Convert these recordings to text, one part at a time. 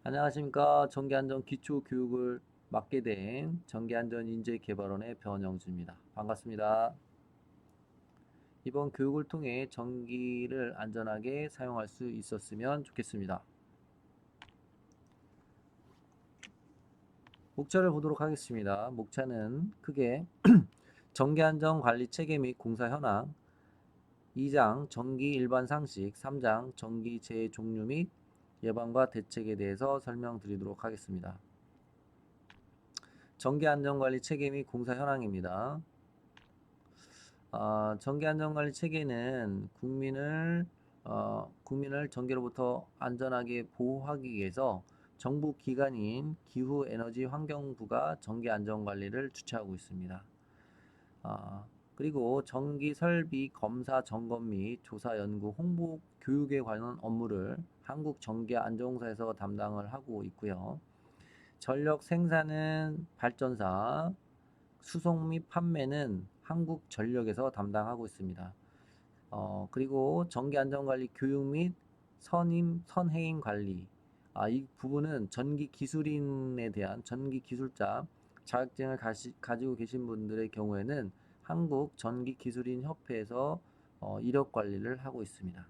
안녕하십니까. 전기안전 기초교육을 맡게 된 전기안전인재개발원의 변영주입니다. 반갑습니다. 이번 교육을 통해 전기를 안전하게 사용할 수 있었으면 좋겠습니다. 목차를 보도록 하겠습니다. 목차는 크게 전기안전관리 체계 및 공사 현황, 2장 전기 일반 상식, 3장 전기 재해 종류 및 예방과 대책에 대해서 설명드리도록 하겠습니다. 전기안전관리 체계 및 공사 현황입니다. 전기안전관리 체계는 국민을 전기로부터 안전하게 보호하기 위해서 정부 기관인 기후에너지환경부가 전기안전관리를 주최하고 있습니다. 그리고 전기설비 검사 점검 및 조사 연구 홍보 교육에 관한 업무를 한국전기안전공사에서 담당을 하고 있고요. 전력 생산은 발전사, 수송 및 판매는 한국전력에서 담당하고 있습니다. 그리고 전기안전관리 교육 및 선해임 관리. 이 부분은 전기기술인에 대한 전기기술자 자격증을 가지고 계신 분들의 경우에는 한국전기기술인협회에서 이력 관리를 하고 있습니다.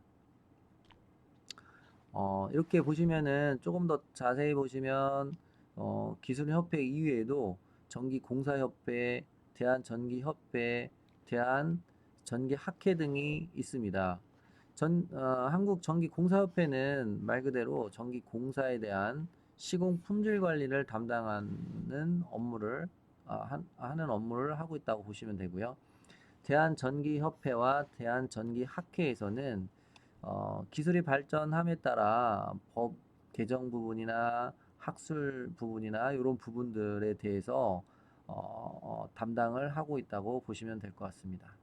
이렇게 보시면은 조금 더 자세히 보시면 기술협회 이외에도 전기공사협회, 대한전기협회, 대한전기학회 등이 있습니다. 한국전기공사협회는 말 그대로 전기공사에 대한 시공 품질 관리를 담당하는 업무를 하는 업무를 하고 있다고 보시면 되고요. 대한전기협회와 대한전기학회에서는 기술이 발전함에 따라 법 개정 부분이나 학술 부분이나 이런 부분들에 대해서 담당을 하고 있다고 보시면 될 것 같습니다.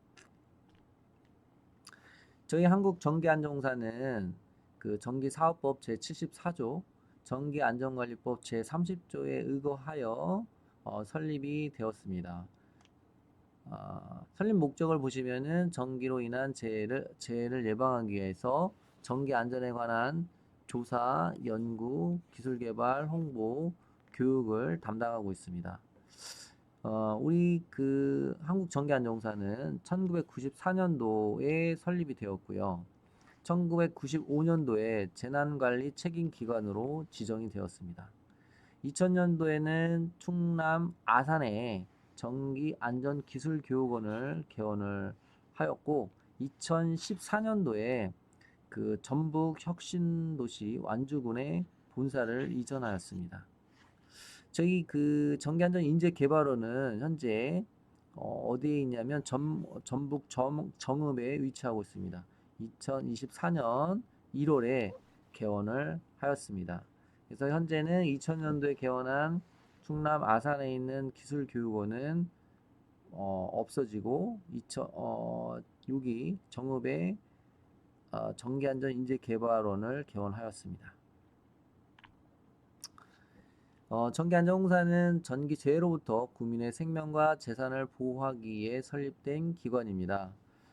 저희 한국전기안전공사는 그 전기사업법 제74조, 전기안전관리법 제30조에 의거하여 설립이 되었습니다. 설립 목적을 보시면은 전기로 인한 재해를 예방하기 위해서 전기 안전에 관한 조사, 연구, 기술 개발, 홍보, 교육을 담당하고 있습니다. 우리 그 한국전기안전공사는 1994년도에 설립이 되었고요. 1995년도에 재난관리 책임기관으로 지정이 되었습니다. 2000년도에는 충남 아산에 전기안전기술교육원을 개원을 하였고 2014년도에 그 전북 혁신도시 완주군에 본사를 이전하였습니다. 저희 그 전기안전인재개발원은 현재 어디에 있냐면 전북 정읍에 위치하고 있습니다. 2024년 1월에 개원을 하였습니다. 그래서 현재는 2000년도에 개원한 충남 아산에 있는 기술교육원은 없어지고 여기 정읍에 전기안전인재개발원을 개원하였습니다. 전기안전공사는 전기재해로부터 국민의 생명과 재산을 보호하기 위해 설립된 기관입니다.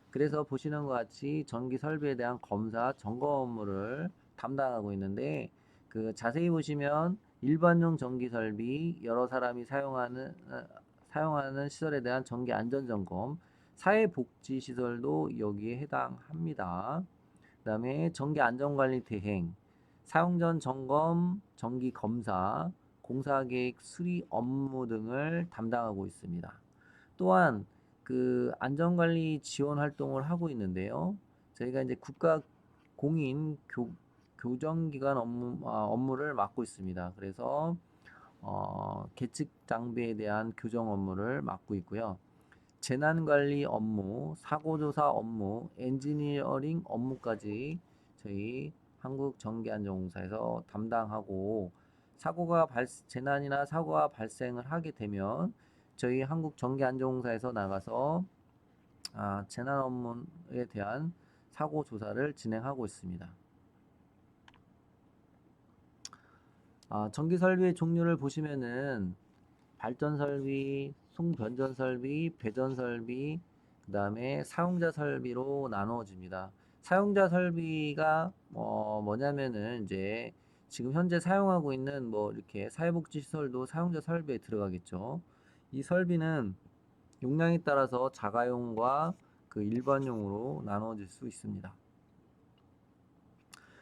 그래서 보시는 것 같이 전기 설비에 대한 검사, 점검 업무를 담당하고 있는데 그 자세히 보시면 일반용 전기 설비, 여러 사람이 사용하는 시설에 대한 전기 안전 점검, 사회복지 시설도 여기에 해당합니다. 그다음에 전기 안전관리 대행, 사용 전 점검, 정기 검사, 공사 계획 수리 업무 등을 담당하고 있습니다. 또한 그 안전관리 지원 활동을 하고 있는데요. 저희가 이제 국가 공인 교정기관 업무를 맡고 있습니다. 그래서 계측 장비에 대한 교정 업무를 맡고 있고요. 재난관리 업무, 사고조사 업무, 엔지니어링 업무까지 저희 한국전기안전공사에서 담당하고 재난이나 사고가 발생을 하게 되면 저희 한국전기안전공사에서 나가서 재난 업무에 대한 사고 조사를 진행하고 있습니다. 전기 설비의 종류를 보시면은 발전 설비, 송변전 설비, 배전 설비, 그 다음에 사용자 설비로 나누어집니다. 사용자 설비가 뭐냐면은 이제 지금 현재 사용하고 있는 뭐 이렇게 사회복지시설도 사용자 설비에 들어가겠죠. 이 설비는 용량에 따라서 자가용과 그 일반용으로 나눠질 수 있습니다.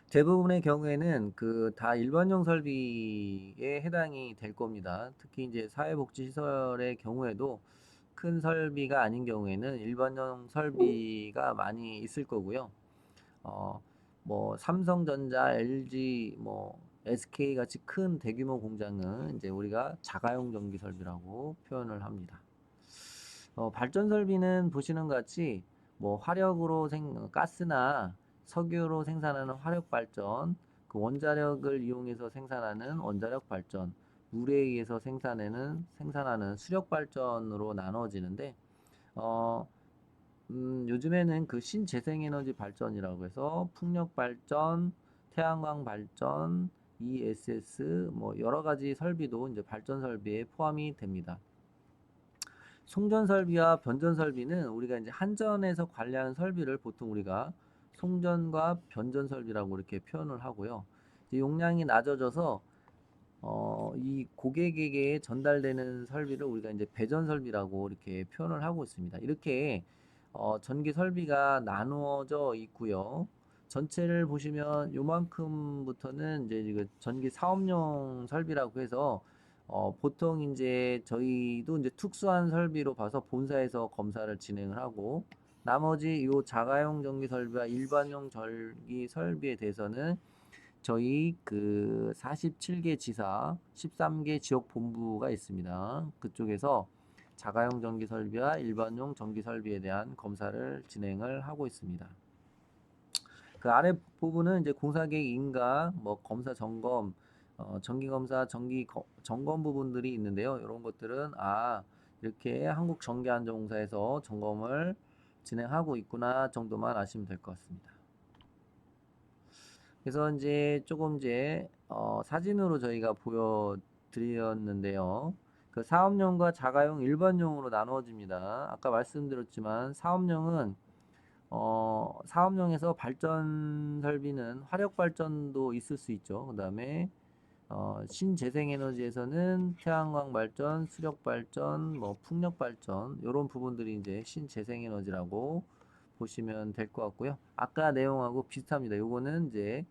대부분의 경우에는 그 다 일반용 설비에 해당이 될 겁니다. 특히 이제 사회복지시설의 경우에도 큰 설비가 아닌 경우에는 일반용 설비가 많이 있을 거고요. 어, 뭐 삼성전자, LG, 뭐 SK 같이 큰 대규모 공장은 이제 우리가 자가용 전기 설비라고 표현을 합니다. 발전 설비는 보시는 것 같이 뭐 가스나 석유로 생산하는 화력 발전, 그 원자력을 이용해서 생산하는 원자력 발전, 물에 의해서 생산하는 수력 발전으로 나눠지는데, 어, 요즘에는 그 신재생에너지 발전이라고 해서 풍력 발전, 태양광 발전, ESS 뭐 여러 가지 설비도 이제 발전 설비에 포함이 됩니다. 송전 설비와 변전 설비는 우리가 이제 한전에서 관리하는 설비를 보통 우리가 송전과 변전 설비라고 이렇게 표현을 하고요. 용량이 낮아져서 이 고객에게 전달되는 설비를 우리가 이제 배전 설비라고 이렇게 표현을 하고 있습니다. 이렇게 전기 설비가 나누어져 있고요. 전체를 보시면 요만큼부터는 이제 이거 전기 사업용 설비라고 해서 보통 이제 저희도 이제 특수한 설비로 봐서 본사에서 검사를 진행을 하고 나머지 요 자가용 전기 설비와 일반용 전기 설비에 대해서는 저희 그 47개 지사, 13개 지역 본부가 있습니다. 그쪽에서 자가용 전기 설비와 일반용 전기 설비에 대한 검사를 진행을 하고 있습니다. 그 아래 부분은 이제 공사계획 인가, 뭐 검사 점검, 정기 검사, 점검 부분들이 있는데요. 이런 것들은 이렇게 한국전기안전공사에서 점검을 진행하고 있구나 정도만 아시면 될 것 같습니다. 그래서 이제 조금 사진으로 저희가 보여드렸는데요. 그 사업용과 자가용, 일반용으로 나누어집니다. 아까 말씀드렸지만 사업용에서 발전 설비는 화력 발전도 있을 수 있죠. 그 다음에 신재생에너지에서는 태양광 발전, 수력 발전, 뭐 풍력 발전 이런 부분들이 이제 신재생에너지라고 보시면 될 것 같고요. 아까 내용하고 비슷합니다. 요거는 이제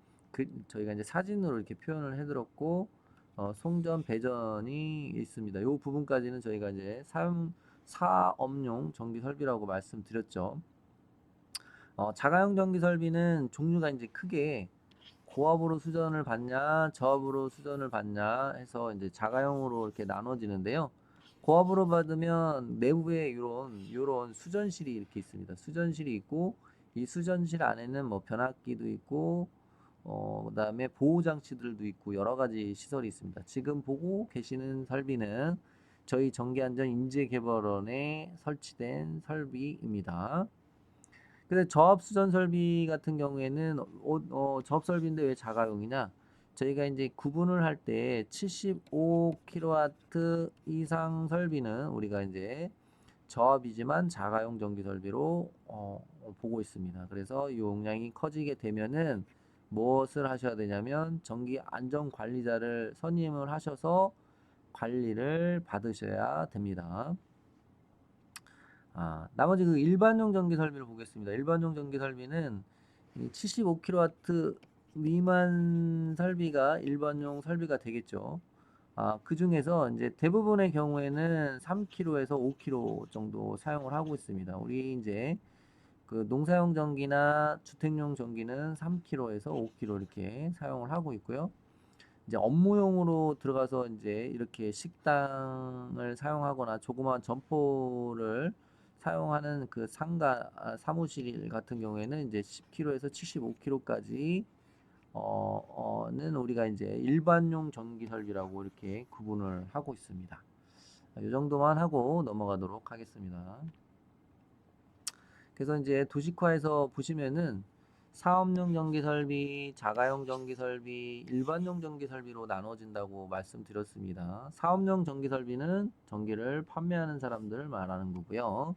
저희가 이제 사진으로 이렇게 표현을 해드렸고 송전 배전이 있습니다. 요 부분까지는 저희가 이제 사업용 전기 설비라고 말씀드렸죠. 자가용 전기 설비는 종류가 이제 크게 고압으로 수전을 받냐, 저압으로 수전을 받냐 해서 이제 자가용으로 이렇게 나눠지는데요. 고압으로 받으면 내부에 이런 수전실이 이렇게 있습니다. 수전실이 있고 이 수전실 안에는 뭐 변압기도 있고 그다음에 보호 장치들도 있고 여러 가지 시설이 있습니다. 지금 보고 계시는 설비는 저희 전기안전인재개발원에 설치된 설비입니다. 근데 저압 수전 설비 같은 경우에는 저압 설비인데 왜 자가용이냐? 저희가 이제 구분을 할 때 75kW 이상 설비는 우리가 이제 저압이지만 자가용 전기 설비로 보고 있습니다. 그래서 이 용량이 커지게 되면은 무엇을 하셔야 되냐면 전기 안전 관리자를 선임을 하셔서 관리를 받으셔야 됩니다. 나머지 그 일반용 전기 설비를 보겠습니다. 일반용 전기 설비는 75kW 미만 설비가 일반용 설비가 되겠죠. 그 중에서 이제 대부분의 경우에는 3kg에서 5kg 정도 사용을 하고 있습니다. 우리 이제 그 농사용 전기나 주택용 전기는 3kg에서 5kg 이렇게 사용을 하고 있고요. 이제 업무용으로 들어가서 이제 이렇게 식당을 사용하거나 조그마한 점포를 사용하는 그 사무실 같은 경우에는 이제 10kg에서 75kg까지 는 우리가 이제 일반용 전기 설비라고 이렇게 구분을 하고 있습니다. 이 정도만 하고 넘어가도록 하겠습니다. 그래서 이제 도식화해서 보시면은 사업용 전기 설비, 자가용 전기 설비, 일반용 전기 설비로 나눠진다고 말씀드렸습니다. 사업용 전기 설비는 전기를 판매하는 사람들을 말하는 거고요.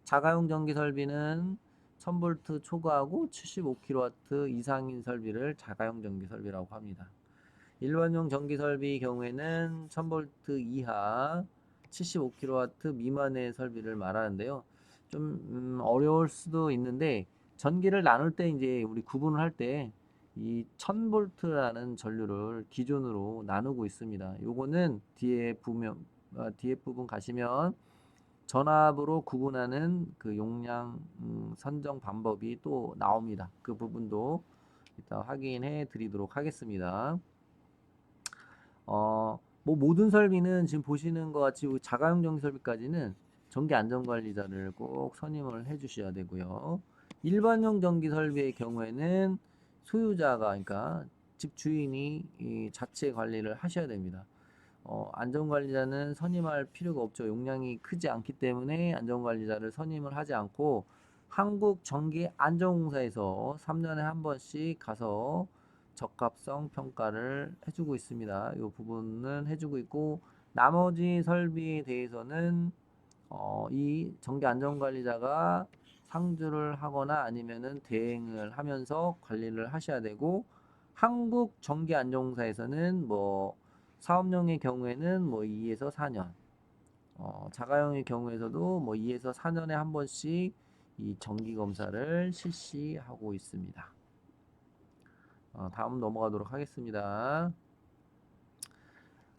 자가용 전기 설비는 1000V 초과하고 75kW 이상인 설비를 자가용 전기 설비라고 합니다. 일반용 전기 설비 경우에는 1000V 이하 75kW 미만의 설비를 말하는데요. 좀 어려울 수도 있는데 전기를 나눌 때 이제 우리 구분을 할 때 이 1000V라는 전류를 기준으로 나누고 있습니다. 요거는 뒤에 부분 가시면 전압으로 구분하는 그 용량 선정 방법이 또 나옵니다. 그 부분도 이따 확인해 드리도록 하겠습니다. 뭐 모든 설비는 지금 보시는 것 같이 자가용 전기 설비까지는 전기 안전관리자를 꼭 선임을 해 주셔야 되고요. 일반용 전기 설비의 경우에는 소유자가, 그러니까 집 주인이 이 자체 관리를 하셔야 됩니다. 안전관리자는 선임할 필요가 없죠. 용량이 크지 않기 때문에 안전관리자를 선임을 하지 않고 한국전기안전공사에서 3년에 한 번씩 가서 적합성 평가를 해주고 있습니다. 이 부분은 해주고 있고 나머지 설비에 대해서는 이 전기안전관리자가 상주를 하거나 아니면은 대행을 하면서 관리를 하셔야 되고 한국전기안전공사에서는 뭐 사업용의 경우에는 뭐 2에서 4년, 자가용의 경우에서도 뭐 2에서 4년에 한 번씩 이 정기 검사를 실시하고 있습니다. 다음 넘어가도록 하겠습니다.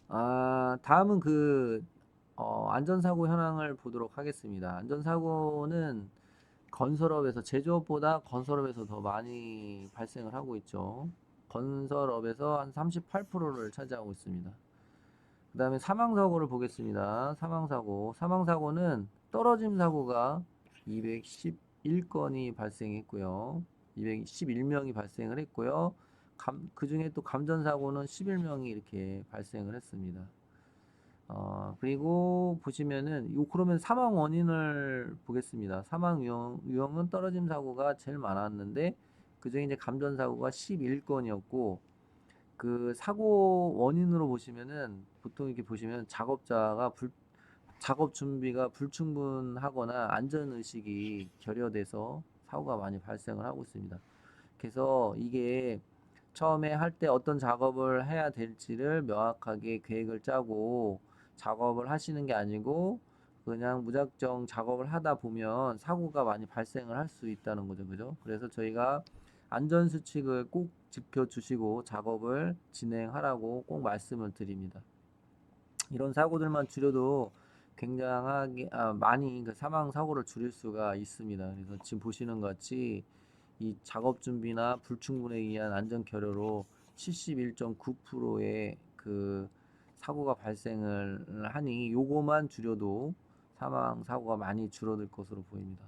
다음은 안전사고 현황을 보도록 하겠습니다. 안전사고는 건설업에서 제조업보다 건설업에서 더 많이 발생을 하고 있죠. 건설업에서 한 38%를 차지하고 있습니다. 그 다음에 사망사고를 보겠습니다. 사망사고는 떨어짐 사고가 211건이 발생했고요. 211명이 발생을 했고요. 그 중에 또 감전사고는 11명이 이렇게 발생을 했습니다. 그리고 보시면은, 그러면 사망 원인을 보겠습니다. 사망 유형은 떨어짐 사고가 제일 많았는데, 그 중에 이제 감전사고가 11건이었고, 그 사고 원인으로 보시면은 보통 이렇게 보시면 작업 준비가 불충분하거나 안전 의식이 결여돼서 사고가 많이 발생을 하고 있습니다. 그래서 이게 처음에 할 때 어떤 작업을 해야 될지를 명확하게 계획을 짜고 작업을 하시는 게 아니고 그냥 무작정 작업을 하다 보면 사고가 많이 발생을 할 수 있다는 거죠. 그죠? 그래서 저희가 안전수칙을 꼭 지켜주시고 작업을 진행하라고 꼭 말씀을 드립니다. 이런 사고들만 줄여도 굉장하게 많이 그 사망 사고를 줄일 수가 있습니다. 그래서 지금 보시는 것 같이 이 작업 준비나 불충분에 의한 안전 결여로 71.9%의 그 사고가 발생을 하니 요거만 줄여도 사망 사고가 많이 줄어들 것으로 보입니다.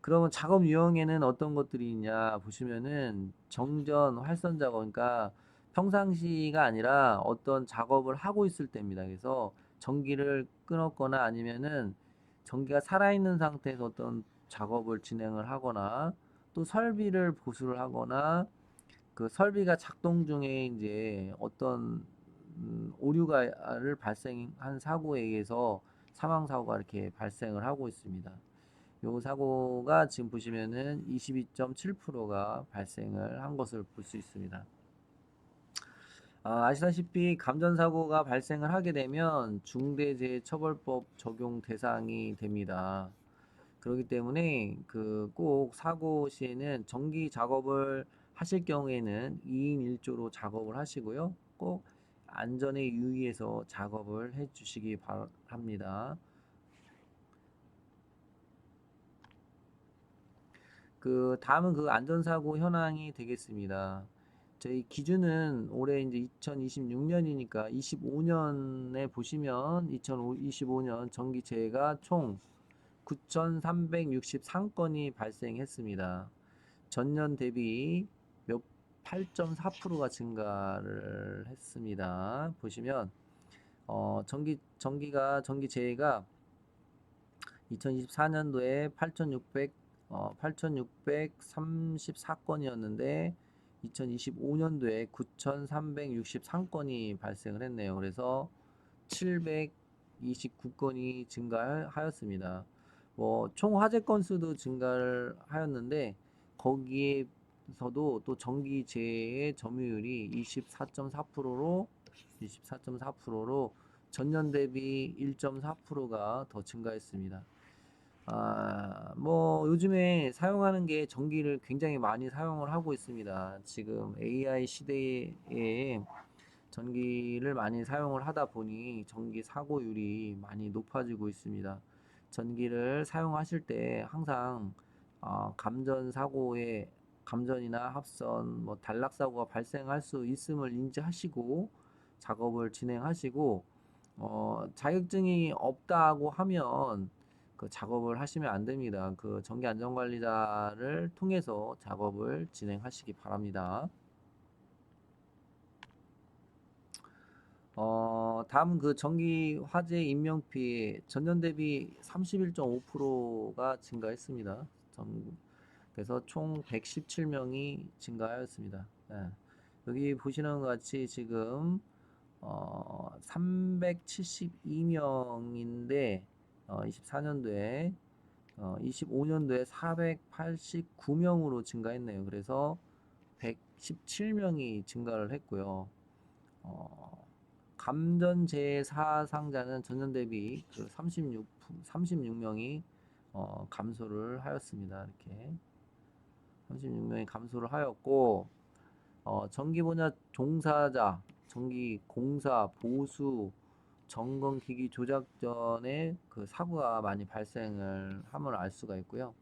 그러면 작업 유형에는 어떤 것들이 있냐 보시면은 정전 활선 작업, 그러니까 평상시가 아니라 어떤 작업을 하고 있을 때입니다. 그래서 전기를 끊었거나 아니면은 전기가 살아있는 상태에서 어떤 작업을 진행을 하거나 또 설비를 보수를 하거나 그 설비가 작동 중에 이제 어떤 오류가를 발생한 사고에 의해서 사망 사고가 이렇게 발생을 하고 있습니다. 요 사고가 지금 보시면은 22.7%가 발생을 한 것을 볼 수 있습니다. 아시다시피 감전사고가 발생을 하게 되면 중대재해처벌법 적용 대상이 됩니다. 그렇기 때문에 꼭 사고 시에는 전기 작업을 하실 경우에는 2인 1조로 작업을 하시고요. 꼭 안전에 유의해서 작업을 해 주시기 바랍니다. 다음은 안전사고 현황이 되겠습니다. 저희 기준은 올해 이제 2026년이니까 25년에 보시면 2025년 전기재해가 총 9,363건이 발생했습니다. 전년 대비 8.4%가 증가를 했습니다. 보시면 전기재해가 2024년도에 8,634건이었는데 2025년도에 9,363건이 발생을 했네요. 그래서 729건이 증가하였습니다. 총 화재 건수도 증가를 하였는데 거기에 중에서도 또 전기제의 점유율이 24.4%로 전년 대비 1.4%가 더 증가했습니다. 뭐 요즘에 사용하는 게 전기를 굉장히 많이 사용을 하고 있습니다. 지금 AI 시대에 전기를 많이 사용을 하다 보니 전기 사고율이 많이 높아지고 있습니다. 전기를 사용하실 때 항상 감전이나 합선, 뭐 단락 사고가 발생할 수 있음을 인지하시고 작업을 진행하시고 자격증이 없다고 하면 그 작업을 하시면 안 됩니다. 그 전기 안전관리자를 통해서 작업을 진행하시기 바랍니다. 다음 그 전기 화재 인명피해 전년 대비 31.5%가 증가했습니다. 그래서 총 117명이 증가하였습니다. 예. 여기 보시는 것 같이 지금 372명인데 24년도에 25년도에 489명으로 증가했네요. 그래서 117명이 증가를 했고요. 감전재해 사상자는 전년 대비 그 36명이 감소를 하였습니다. 이렇게 36명이 감소를 하였고 전기 분야 종사자, 전기 공사, 보수, 점검기기 조작 전에 그 사고가 많이 발생을 함을 알 수가 있고요.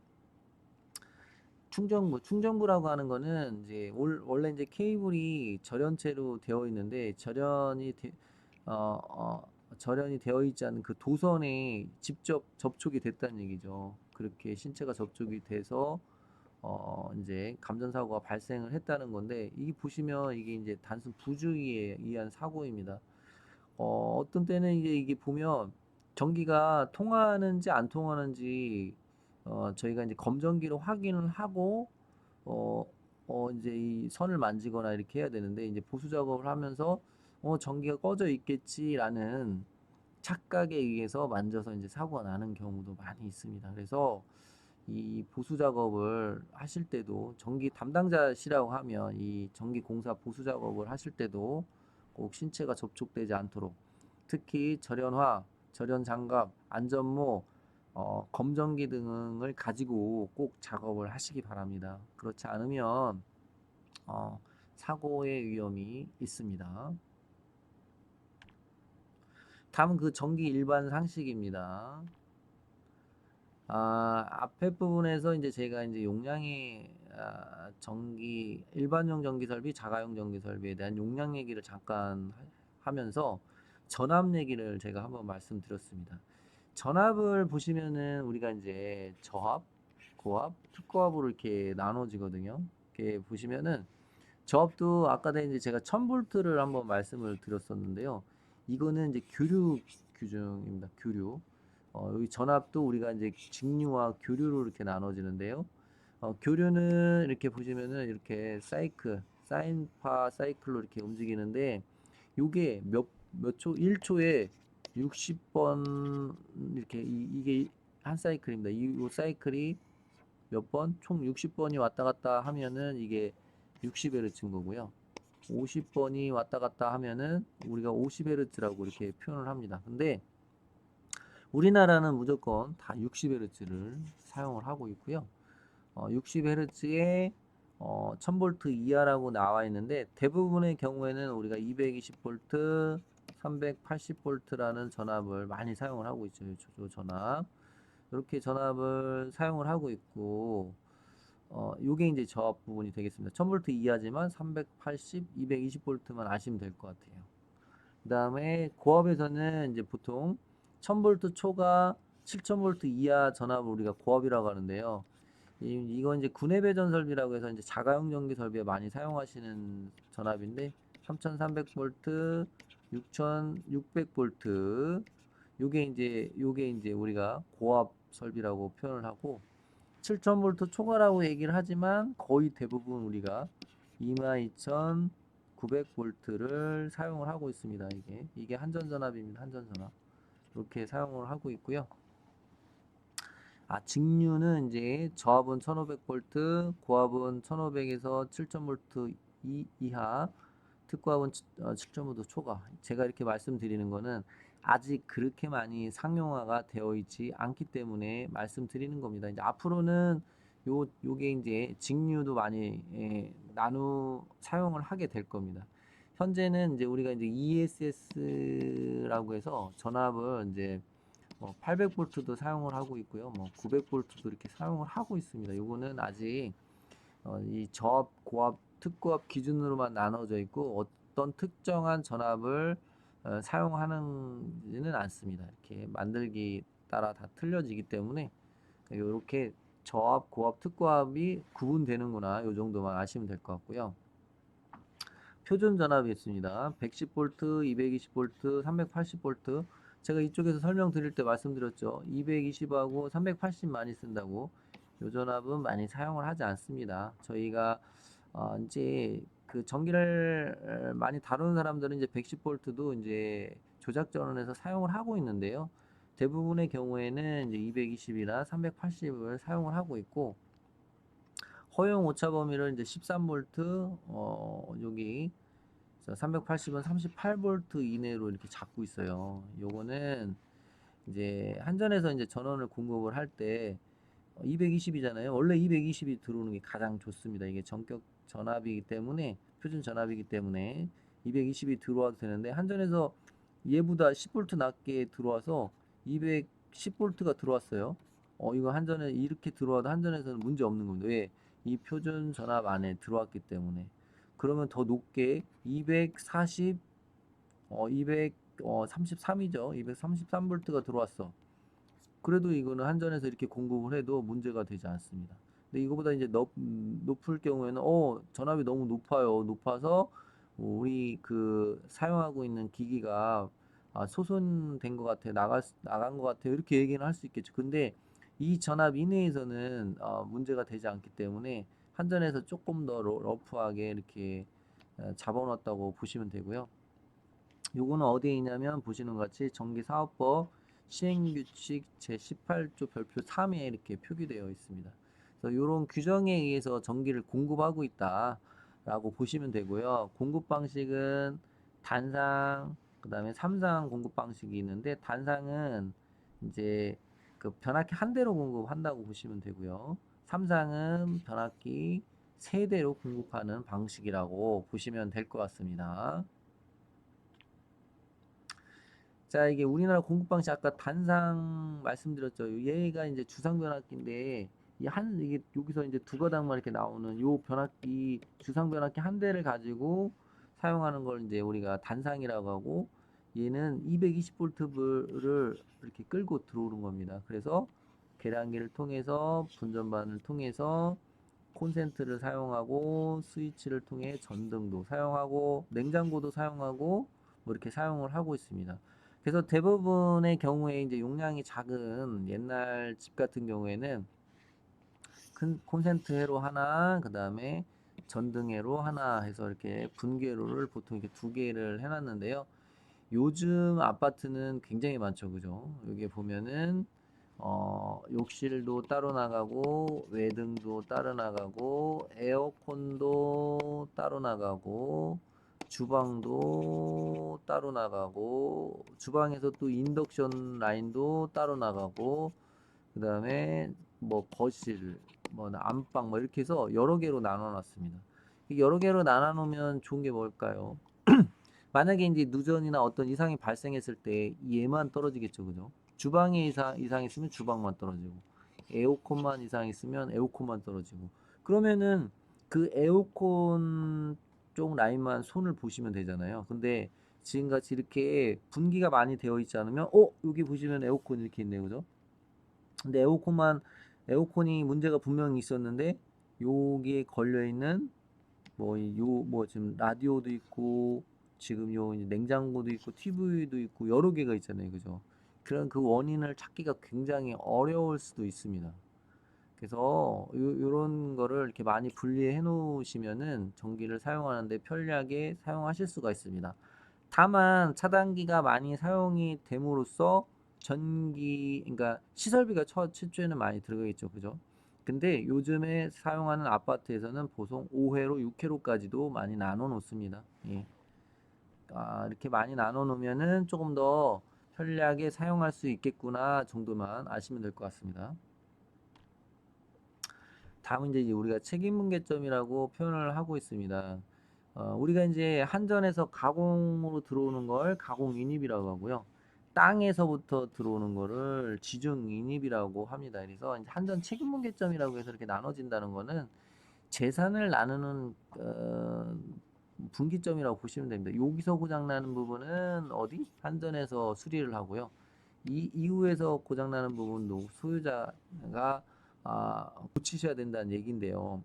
충전부라고 하는 거는 이제 원래 이제 케이블이 절연체로 되어 있는데 어, 어, 절연이 되어 있지 않은 그 도선에 직접 접촉이 됐다는 얘기죠. 그렇게 신체가 접촉이 돼서 이제 감전사고가 발생을 했다는 건데, 이 보시면 이게 이제 단순 부주의에 의한 사고입니다. 어떤 때는 이게 보면 전기가 통하는지 안 통하는지 저희가 이제 검전기로 확인을 하고 어, 이제 이 선을 만지거나 이렇게 해야 되는데, 이제 보수 작업을 하면서 전기가 꺼져 있겠지라는 착각에 의해서 만져서 이제 사고가 나는 경우도 많이 있습니다. 그래서 이 보수 작업을 하실 때도 전기 담당자시라고 하면 이 전기 공사 보수 작업을 하실 때도 꼭 신체가 접촉되지 않도록, 특히 절연화, 절연장갑, 안전모, 검전기 등을 가지고 꼭 작업을 하시기 바랍니다. 그렇지 않으면 사고의 위험이 있습니다. 다음 그 전기 일반 상식입니다. 앞에 부분에서 이제 제가 이제 용량의 일반용 전기 설비, 자가용 전기 설비에 대한 용량 얘기를 잠깐 하면서 전압 얘기를 제가 한번 말씀드렸습니다. 전압을 보시면은 우리가 이제 저압, 고압, 특고압으로 이렇게 나눠지거든요. 이렇게 보시면은 저압도 아까 전에 이제 제가 1000V를 한번 말씀을 드렸었는데요. 이거는 이제 교류 규정입니다. 교류. 여기 전압도 우리가 이제 직류와 교류로 이렇게 나눠지는데요. 교류는 이렇게 보시면은 이렇게 사인파 사이클로 이렇게 움직이는데, 요게 몇 초, 1초에 60번 이렇게 이게 한 사이클입니다. 이 사이클이 몇 번? 총 60번이 왔다 갔다 하면은 이게 60Hz인 거고요. 50번이 왔다 갔다 하면은 우리가 50Hz라고 이렇게 표현을 합니다. 근데 우리나라는 무조건 다 60Hz를 사용을 하고 있고요. 60Hz에 1000V 이하라고 나와 있는데, 대부분의 경우에는 우리가 220V, 380V라는 전압을 많이 사용을 하고 있죠. 조조 전압. 이렇게 전압을 사용을 하고 있고, 요게 이제 저압 부분이 되겠습니다. 1000V 이하지만 380, 220V만 아시면 될 것 같아요. 그 다음에 고압에서는 이제 보통 1000V 초과 7000V 이하 전압을 우리가 고압이라고 하는데요. 이건 이제 구내 배전 설비라고 해서 이제 자가용 전기 설비에 많이 사용하시는 전압인데, 3300V, 6600V, 요게 이제 우리가 고압 설비라고 표현을 하고, 7000V 초과라고 얘기를 하지만 거의 대부분 우리가 22900V를 사용을 하고 있습니다. 이게 한전 전압입니다. 한전 전압. 이렇게 사용을 하고 있고요. 직류는 이제 저압은 1500V, 고압은 1500에서 7000V 이하, 특고압은 7.5도 초과. 제가 이렇게 말씀드리는 거는 아직 그렇게 많이 상용화가 되어 있지 않기 때문에 말씀드리는 겁니다. 이제 앞으로는 요게 이제 직류도 많이 나누 사용을 하게 될 겁니다. 현재는 이제 우리가 이제 ESS라고 해서 전압을 이제 800V도 사용을 하고 있고요. 900V도 이렇게 사용을 하고 있습니다. 요거는 아직 이 저압, 고압, 특고압 기준으로만 나눠져 있고 어떤 특정한 전압을 사용하는지는 않습니다. 이렇게 만들기 따라 다 틀려지기 때문에 이렇게 저압, 고압, 특고압이 구분되는구나. 요 정도만 아시면 될 것 같고요. 표준 전압이 있습니다. 110V, 220V, 380V. 제가 이쪽에서 설명드릴 때 말씀드렸죠. 220하고 380 많이 쓴다고. 요 전압은 많이 사용을 하지 않습니다. 저희가 이제 그 전기를 많이 다루는 사람들은 이제 110V도 이제 조작 전원에서 사용을 하고 있는데요. 대부분의 경우에는 이제 220이나 380을 사용을 하고 있고, 허용 오차 범위를 이제 13V, 여기 380은 38V 이내로 이렇게 잡고 있어요. 요거는 이제 한전에서 이제 전원을 공급을 할 때 220이잖아요. 원래 220이 들어오는 게 가장 좋습니다. 이게 전격 전압이기 때문에, 표준 전압이기 때문에 220이 들어와도 되는데, 한전에서 얘보다 10V 낮게 들어와서 210V가 들어왔어요. 이거 한전에 이렇게 들어와도 한전에서는 문제 없는 겁니다. 왜? 이 표준 전압 안에 들어왔기 때문에. 그러면 더 높게 240, 233이죠. 233V가 들어왔어. 그래도 이거는 한전에서 이렇게 공급을 해도 문제가 되지 않습니다. 근데 이거보다 이제 높을 경우에는 전압이 너무 높아서 우리 그 사용하고 있는 기기가 소손된 것 같아, 나간 것 같아, 이렇게 얘기는 할 수 있겠죠. 근데 이 전압 이내에서는 문제가 되지 않기 때문에 한전에서 조금 더 러프하게 이렇게 잡아놨다고 보시면 되고요. 요거는 어디에 있냐면 보시는 것 같이 전기사업법 시행규칙 제18조 별표 3에 이렇게 표기되어 있습니다. 그래서 이런 규정에 의해서 전기를 공급하고 있다라고 보시면 되고요. 공급 방식은 단상, 그 다음에 삼상 공급 방식이 있는데, 단상은 이제 그 변압기 한 대로 공급한다고 보시면 되고요. 삼상은 변압기 세 대로 공급하는 방식이라고 보시면 될 것 같습니다. 자, 이게 우리나라 공급 방식 아까 단상 말씀드렸죠. 얘가 이제 주상 변압기인데, 이게 여기서 이제 두 가닥만 이렇게 나오는 요 변압기, 주상 변압기 한 대를 가지고 사용하는 걸 이제 우리가 단상이라고 하고, 얘는 220V를 이렇게 끌고 들어오는 겁니다. 그래서 계량기를 통해서, 분전반을 통해서 콘센트를 사용하고, 스위치를 통해 전등도 사용하고, 냉장고도 사용하고, 뭐 이렇게 사용을 하고 있습니다. 그래서 대부분의 경우에 이제 용량이 작은 옛날 집 같은 경우에는 큰 콘센트 회로 하나, 그 다음에 전등 회로 하나 해서 이렇게 분기회로를 보통 이렇게 두 개를 해놨는데요. 요즘 아파트는 굉장히 많죠, 그죠? 여기 보면은 욕실도 따로 나가고, 외등도 따로 나가고, 에어컨도 따로 나가고, 주방도 따로 나가고, 주방에서 또 인덕션 라인도 따로 나가고, 그 다음에 뭐 거실, 뭐 안방, 뭐 이렇게 해서 여러 개로 나눠 놨습니다. 여러 개로 나눠 놓으면 좋은 게 뭘까요? 만약에 이제 누전이나 어떤 이상이 발생했을 때 얘만 떨어지겠죠, 그죠? 주방에 이상 있으면 주방만 떨어지고, 에어컨만 이상 있으면 에어컨만 떨어지고, 그러면은 그 에어컨 쪽 라인만 손을 보시면 되잖아요. 근데 지금같이 이렇게 분기가 많이 되어 있지 않으면, 여기 보시면 에어컨 이렇게 있네요, 그죠? 근데 에어컨이 문제가 분명히 있었는데, 여기에 걸려 있는 뭐 지금 라디오도 있고, 지금 요 이제 냉장고도 있고, TV도 있고, 여러 개가 있잖아요, 그죠? 그런 그 원인을 찾기가 굉장히 어려울 수도 있습니다. 그래서 요런 거를 이렇게 많이 분리해 놓으시면은 전기를 사용하는데 편리하게 사용하실 수가 있습니다. 다만 차단기가 많이 사용이 됨으로써 그러니까 시설비가 최초에는 많이 들어가겠죠. 그죠? 근데 요즘에 사용하는 아파트에서는 보통 5회로 6회로까지도 많이 나눠 놓습니다. 예. 이렇게 많이 나눠 놓으면은 조금 더 편리하게 사용할 수 있겠구나 정도만 아시면 될 것 같습니다. 다음은 이제 우리가 책임분계점이라고 표현을 하고 있습니다. 우리가 이제 한전에서 가공으로 들어오는 걸 가공인입이라고 하고요. 땅에서부터 들어오는 거를 지중인입이라고 합니다. 그래서 이제 한전 책임분계점이라고 해서 이렇게 나눠진다는 거는 재산을 나누는 분기점이라고 보시면 됩니다. 여기서 고장나는 부분은 어디? 한전에서 수리를 하고요. 이 이후에서 고장나는 부분도 소유자가 고치셔야 된다는 얘기인데요.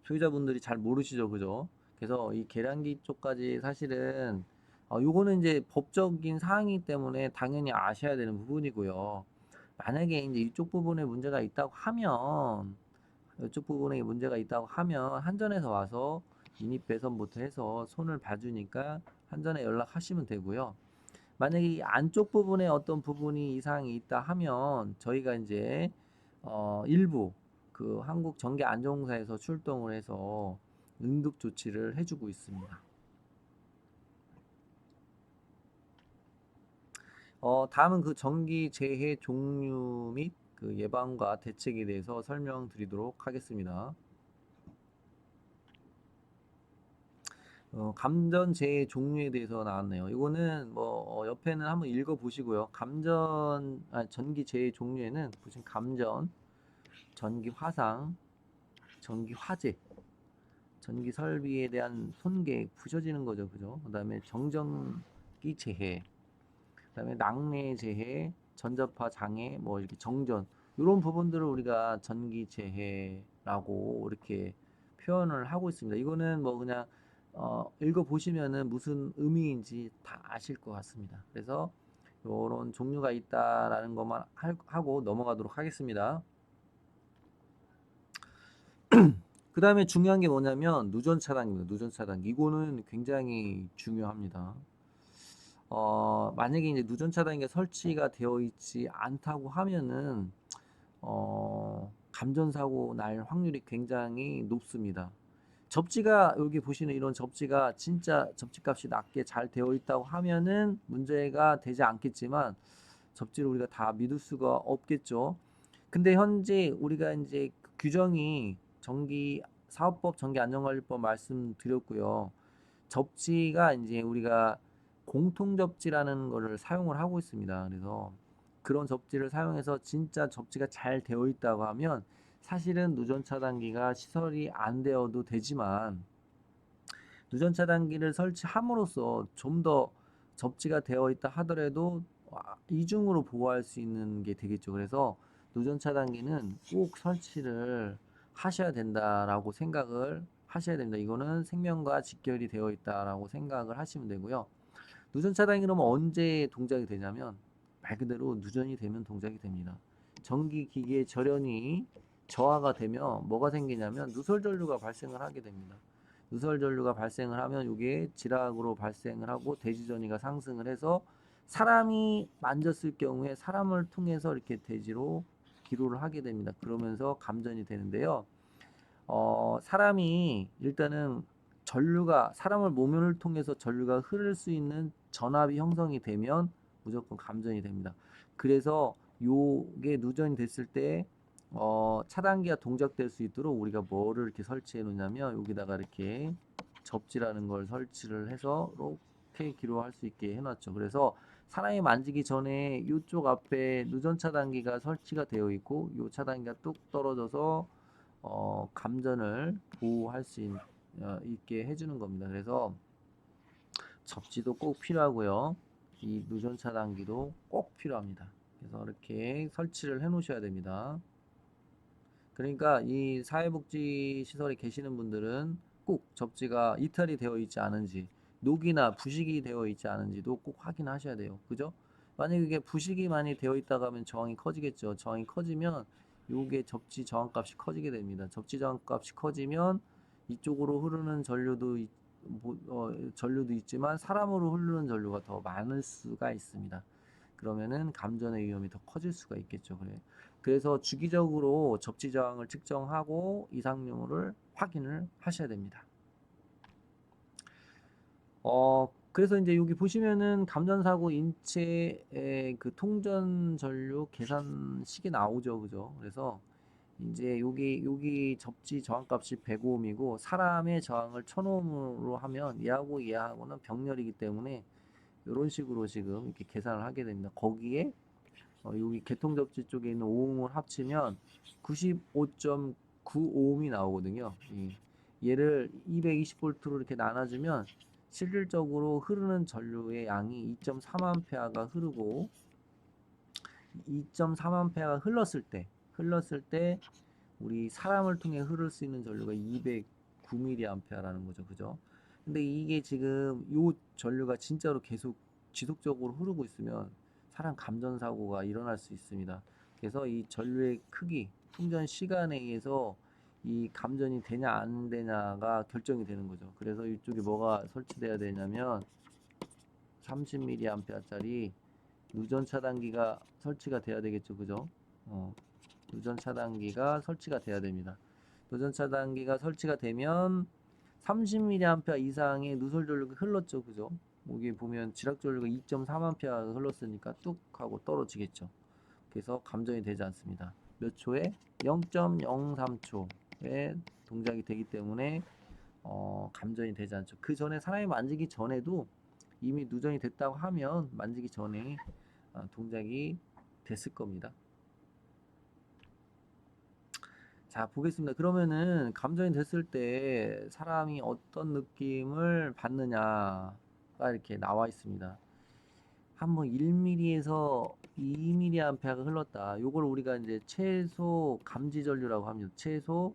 소유자분들이 잘 모르시죠, 그죠? 그래서 이 계량기 쪽까지 사실은 요거는 이제 법적인 사항이기 때문에 당연히 아셔야 되는 부분이고요. 만약에 이제 이쪽 부분에 문제가 있다고 하면 이쪽 부분에 문제가 있다고 하면 한전에서 와서 인입 배선부터 해서 손을 봐주니까 한전에 연락하시면 되고요. 만약에 이 안쪽 부분에 어떤 부분이 이상이 있다 하면 저희가 이제 일부 그 한국 전기 안전공사에서 출동을 해서 응급 조치를 해주고 있습니다. 다음은 그 전기 재해 종류 및 그 예방과 대책에 대해서 설명드리도록 하겠습니다. 감전 재해 종류에 대해서 나왔네요. 이거는 뭐 옆에는 한번 읽어 보시고요. 전기 재해 종류에는 보시면 감전, 전기 화상, 전기 화재, 전기 설비에 대한 손괴, 부셔지는 거죠, 그죠? 그다음에 정전기 재해, 그다음에 낙뢰 재해, 전자파 장애, 뭐 이렇게 정전 이런 부분들을 우리가 전기 재해라고 이렇게 표현을 하고 있습니다. 이거는 뭐 그냥 읽어 보시면은 무슨 의미인지 다 아실 것 같습니다. 그래서 이런 종류가 있다라는 것만 하고 넘어가도록 하겠습니다. 그 다음에 중요한 게 뭐냐면 누전 차단기입니다. 누전 차단기. 이거는 굉장히 중요합니다. 만약에 이제 누전 차단기가 설치가 되어 있지 않다고 하면은 감전사고 날 확률이 굉장히 높습니다. 접지가 여기 보시는 이런 접지가 진짜 접지값이 낮게 잘 되어 있다고 하면은 문제가 되지 않겠지만 접지를 우리가 다 믿을 수가 없겠죠. 근데 현재 우리가 이제 규정이 사업법 전기안전관리법 말씀드렸고요. 접지가 이제 우리가 공통접지라는 거를 사용을 하고 있습니다. 그래서 그런 접지를 사용해서 진짜 접지가 잘 되어 있다고 하면 사실은 누전 차단기가 시설이 안 되어도 되지만 누전 차단기를 설치함으로써 좀 더 접지가 되어 있다 하더라도 이중으로 보호할 수 있는 게 되겠죠. 그래서 누전 차단기는 꼭 설치를 하셔야 된다라고 생각을 하셔야 됩니다. 이거는 생명과 직결이 되어 있다라고 생각을 하시면 되고요. 누전 차단이 그러면 언제 동작이 되냐면 말 그대로 누전이 되면 동작이 됩니다. 전기 기기의 절연이 저하가 되면 뭐가 생기냐면 누설 전류가 발생을 하게 됩니다. 누설 전류가 발생을 하면 이게 지락으로 발생을 하고 대지 전이가 상승을 해서 사람이 만졌을 경우에 사람을 통해서 이렇게 대지로 기로를 하게 됩니다. 그러면서 감전이 되는데요. 사람이 일단은 사람을 모면을 통해서 전류가 흐를 수 있는 전압이 형성이 되면 무조건 감전이 됩니다. 그래서 요게 누전이 됐을 때 차단기가 동작될 수 있도록 우리가 뭐를 이렇게 설치해 놓냐면 여기다가 이렇게 접지라는 걸 설치를 해서 이렇게 기로할 수 있게 해놨죠. 그래서 사람이 만지기 전에 이쪽 앞에 누전 차단기가 설치가 되어 있고 요 차단기가 뚝 떨어져서 감전을 보호할 수 있게 해주는 겁니다. 그래서 접지도 꼭 필요하고요. 이 누전 차단기도 꼭 필요합니다. 그래서 이렇게 설치를 해 놓으셔야 됩니다. 그러니까 이 사회복지 시설에 계시는 분들은 꼭 접지가 이탈이 되어 있지 않은지 녹이나 부식이 되어 있지 않은지도 꼭 확인하셔야 돼요. 그죠? 만약에 이게 부식이 많이 되어 있다가 하면 저항이 커지겠죠. 저항이 커지면 요게 접지 저항값이 커지게 됩니다. 접지 저항값이 커지면 이쪽으로 흐르는 전류도 있지만 사람으로 흐르는 전류가 더 많을 수가 있습니다. 그러면은 감전의 위험이 더 커질 수가 있겠죠. 그래서 주기적으로 접지 저항을 측정하고 이상률을 확인을 하셔야 됩니다. 그래서 이제 여기 보시면은 감전사고 인체의 그 통전 전류 계산식이 나오죠. 그죠? 그래서 이제 여기 접지 저항값이 105ohm이고 사람의 저항을 1000ohm으로 하면 얘하고는 병렬이기 때문에 이런 식으로 지금 이렇게 계산을 하게 됩니다. 거기에 여기 개통 접지 쪽에 있는 오음을 합치면 95.95ohm이 나오거든요. 얘를 220V로 이렇게 나눠주면 실질적으로 흐르는 전류의 양이 2.3A가 흐르고 2.3A가 흘렀을 때 우리 사람을 통해 흐를 수 있는 전류가 209mA라는 거죠. 그죠? 근데 이게 지금 요 전류가 진짜로 계속 지속적으로 흐르고 있으면 사람 감전 사고가 일어날 수 있습니다. 그래서 이 전류의 크기, 충전 시간에 의해서 이 감전이 되냐 안 되냐가 결정이 되는 거죠. 그래서 이쪽에 뭐가 설치돼야 되냐면 30mA짜리 누전 차단기가 설치가 돼야 되겠죠. 그죠? 누전 차단기가 설치가 돼야 됩니다. 누전 차단기가 설치가 되면 30mA 이상의 누설 전류가 흘렀죠. 그죠? 여기 보면 지락 전류가 2.3A가 흘렀으니까 뚝 하고 떨어지겠죠. 그래서 감전이 되지 않습니다. 몇 초에? 0.03초에 동작이 되기 때문에 감전이 되지 않죠. 그 전에 사람이 만지기 전에도 이미 누전이 됐다고 하면 만지기 전에 동작이 됐을 겁니다. 자, 보겠습니다. 그러면은 감전이 됐을 때 사람이 어떤 느낌을 받느냐가 이렇게 나와 있습니다. 한번 1mm에서 2mA가 흘렀다. 요걸 우리가 이제 최소 감지 전류라고 합니다. 최소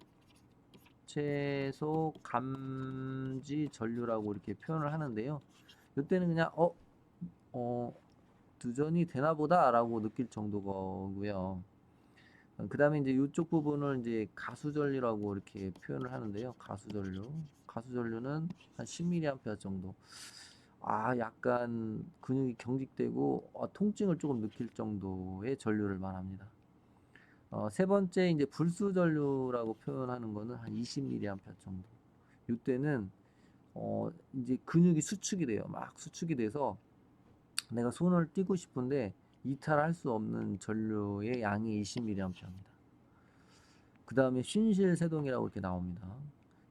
감지 전류라고 이렇게 표현을 하는데요. 이때는 그냥 두전이 되나 보다라고 느낄 정도고요. 그 다음에 이제 이쪽 부분을 이제 가수전류라고 이렇게 표현을 하는데요. 가수전류는 한 10mA 정도. 약간 근육이 경직되고 통증을 조금 느낄 정도의 전류를 말합니다. 세 번째 이제 불수전류라고 표현하는 거는 한 20mA 정도. 이때는 이제 근육이 수축이 돼요. 막 수축이 돼서 내가 손을 띄고 싶은데 이탈할 수 없는 전류의 양이 20mA입니다. 그 다음에 심실세동이라고 이렇게 나옵니다.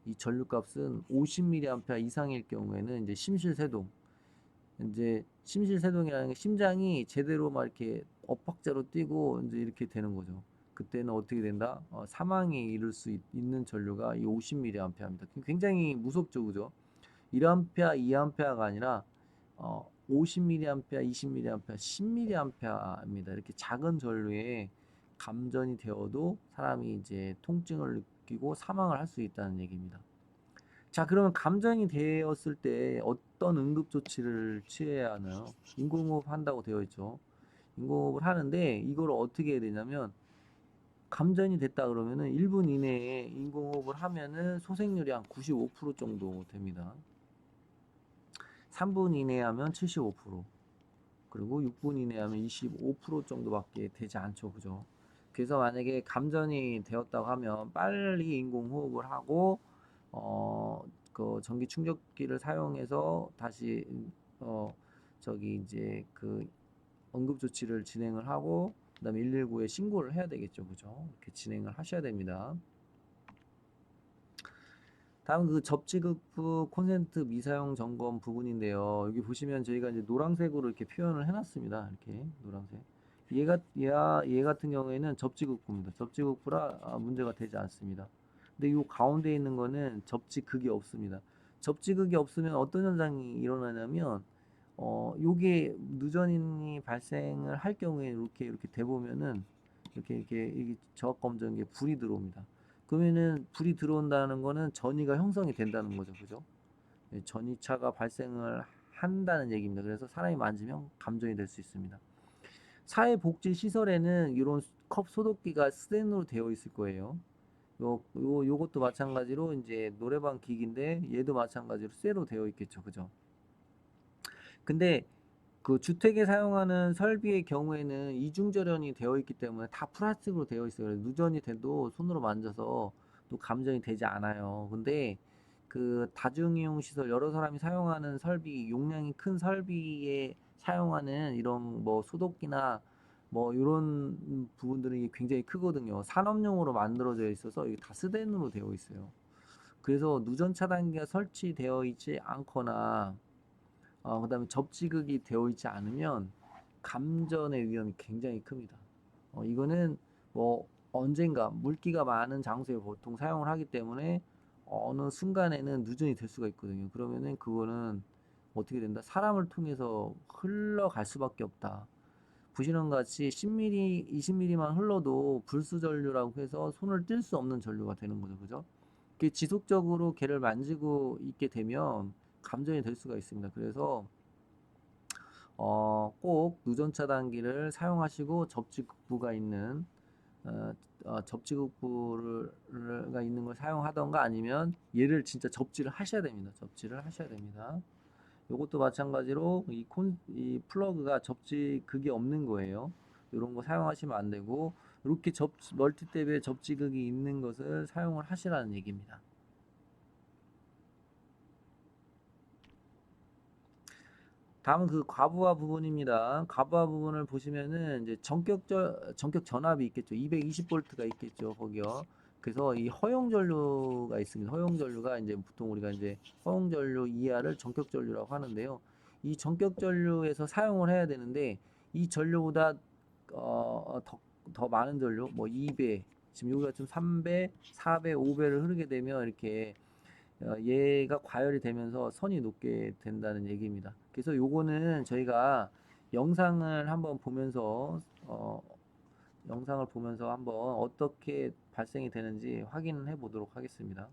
이 전류값은 50mA 이상일 경우에는 이제 심실세동. 이제 심실세동이라는 게 심장이 제대로 막 이렇게 엇박자로 뛰고 이제 이렇게 되는 거죠. 그때는 어떻게 된다? 사망에 이를 수 있는 전류가 이 50mA입니다. 굉장히 무섭죠, 그죠? 1A, 2A가 아니라 50mA, 20mA, 10mA입니다. 이렇게 작은 전류에 감전이 되어도 사람이 이제 통증을 느끼고 사망을 할 수 있다는 얘기입니다. 자, 그러면 감전이 되었을 때 어떤 응급 조치를 취해야 하나요? 인공호흡 한다고 되어 있죠. 인공호흡을 하는데 이걸 어떻게 해야 되냐면 감전이 됐다 그러면은 1분 이내에 인공호흡을 하면은 소생률이 한 95% 정도 됩니다. 3분 이내에 하면 75%, 그리고 6분 이내에 하면 25% 정도밖에 되지 않죠. 그죠? 그래서 만약에 감전이 되었다고 하면 빨리 인공호흡을 하고 그 전기 충격기를 사용해서 다시 이제 그 응급 조치를 진행을 하고 그다음에 119에 신고를 해야 되겠죠. 그죠? 이렇게 진행을 하셔야 됩니다. 다음 그 접지극부 콘센트 미사용 점검 부분인데요. 여기 보시면 저희가 이제 노란색으로 이렇게 표현을 해놨습니다. 이렇게 노란색. 얘 같은 경우에는 접지극부입니다. 접지극부라 문제가 되지 않습니다. 근데 이 가운데 있는 거는 접지극이 없습니다. 접지극이 없으면 어떤 현상이 일어나냐면 요게 누전이 발생을 할 경우에 이렇게 대보면은 이렇게 저압 검정기에 불이 들어옵니다. 그러면은 불이 들어온다는 거는 전이가 형성이 된다는 거죠. 그죠? 전이차가 발생을 한다는 얘기입니다. 그래서 사람이 만지면 감전이 될 수 있습니다. 사회복지시설에는 이런 컵 소독기가 스텐으로 되어 있을 거예요. 요것도 마찬가지로 이제 노래방 기기인데 얘도 마찬가지로 쇠로 되어 있겠죠. 그죠? 근데 그 주택에 사용하는 설비의 경우에는 이중절연이 되어 있기 때문에 다 플라스틱으로 되어 있어요. 그래서 누전이 돼도 손으로 만져서 또 감전이 되지 않아요. 근데 그 다중이용 시설 여러 사람이 사용하는 설비 용량이 큰 설비에 사용하는 이런 뭐 소독기나 뭐 이런 부분들이 굉장히 크거든요. 산업용으로 만들어져 있어서 이게 다 스텐으로 되어 있어요. 그래서 누전 차단기가 설치되어 있지 않거나 그다음에 접지극이 되어 있지 않으면 감전의 위험이 굉장히 큽니다. 이거는 뭐 언젠가 물기가 많은 장소에 보통 사용을 하기 때문에 어느 순간에는 누전이 될 수가 있거든요. 그러면은 그거는 어떻게 된다? 사람을 통해서 흘러갈 수밖에 없다. 보시는 것 같이 10mm, 20mm만 흘러도 불수전류라고 해서 손을 뗄 수 없는 전류가 되는 거죠. 그죠? 이게 지속적으로 걔를 만지고 있게 되면 감전이 될 수가 있습니다. 그래서 꼭 누전 차단기를 사용하시고 접지극부가 있는 접지극부가 있는 걸 사용하던가 아니면 얘를 진짜 접지를 하셔야 됩니다. 접지를 하셔야 됩니다. 이것도 마찬가지로 이 플러그가 접지극이 없는 거예요. 이런 거 사용하시면 안 되고 이렇게 멀티탭에 접지극이 있는 것을 사용을 하시라는 얘기입니다. 다음은 그 과부하 부분입니다. 과부하 부분을 보시면은 이제 전격 전압이 있겠죠. 220V가 있겠죠. 거기요. 그래서 이 허용 전류가 있습니다. 허용 전류가 이제 보통 우리가 이제 허용 전류 이하를 전격 전류라고 하는데요. 이 전격 전류에서 사용을 해야 되는데 이 전류보다 더 많은 전류, 뭐 2배, 지금 여기가 좀 3배, 4배, 5배를 흐르게 되면 이렇게 얘가 과열이 되면서 선이 높게 된다는 얘기입니다. 그래서 요거는 저희가 영상을 한번 보면서 영상을 보면서 한번 어떻게 발생이 되는지 확인해 보도록 하겠습니다.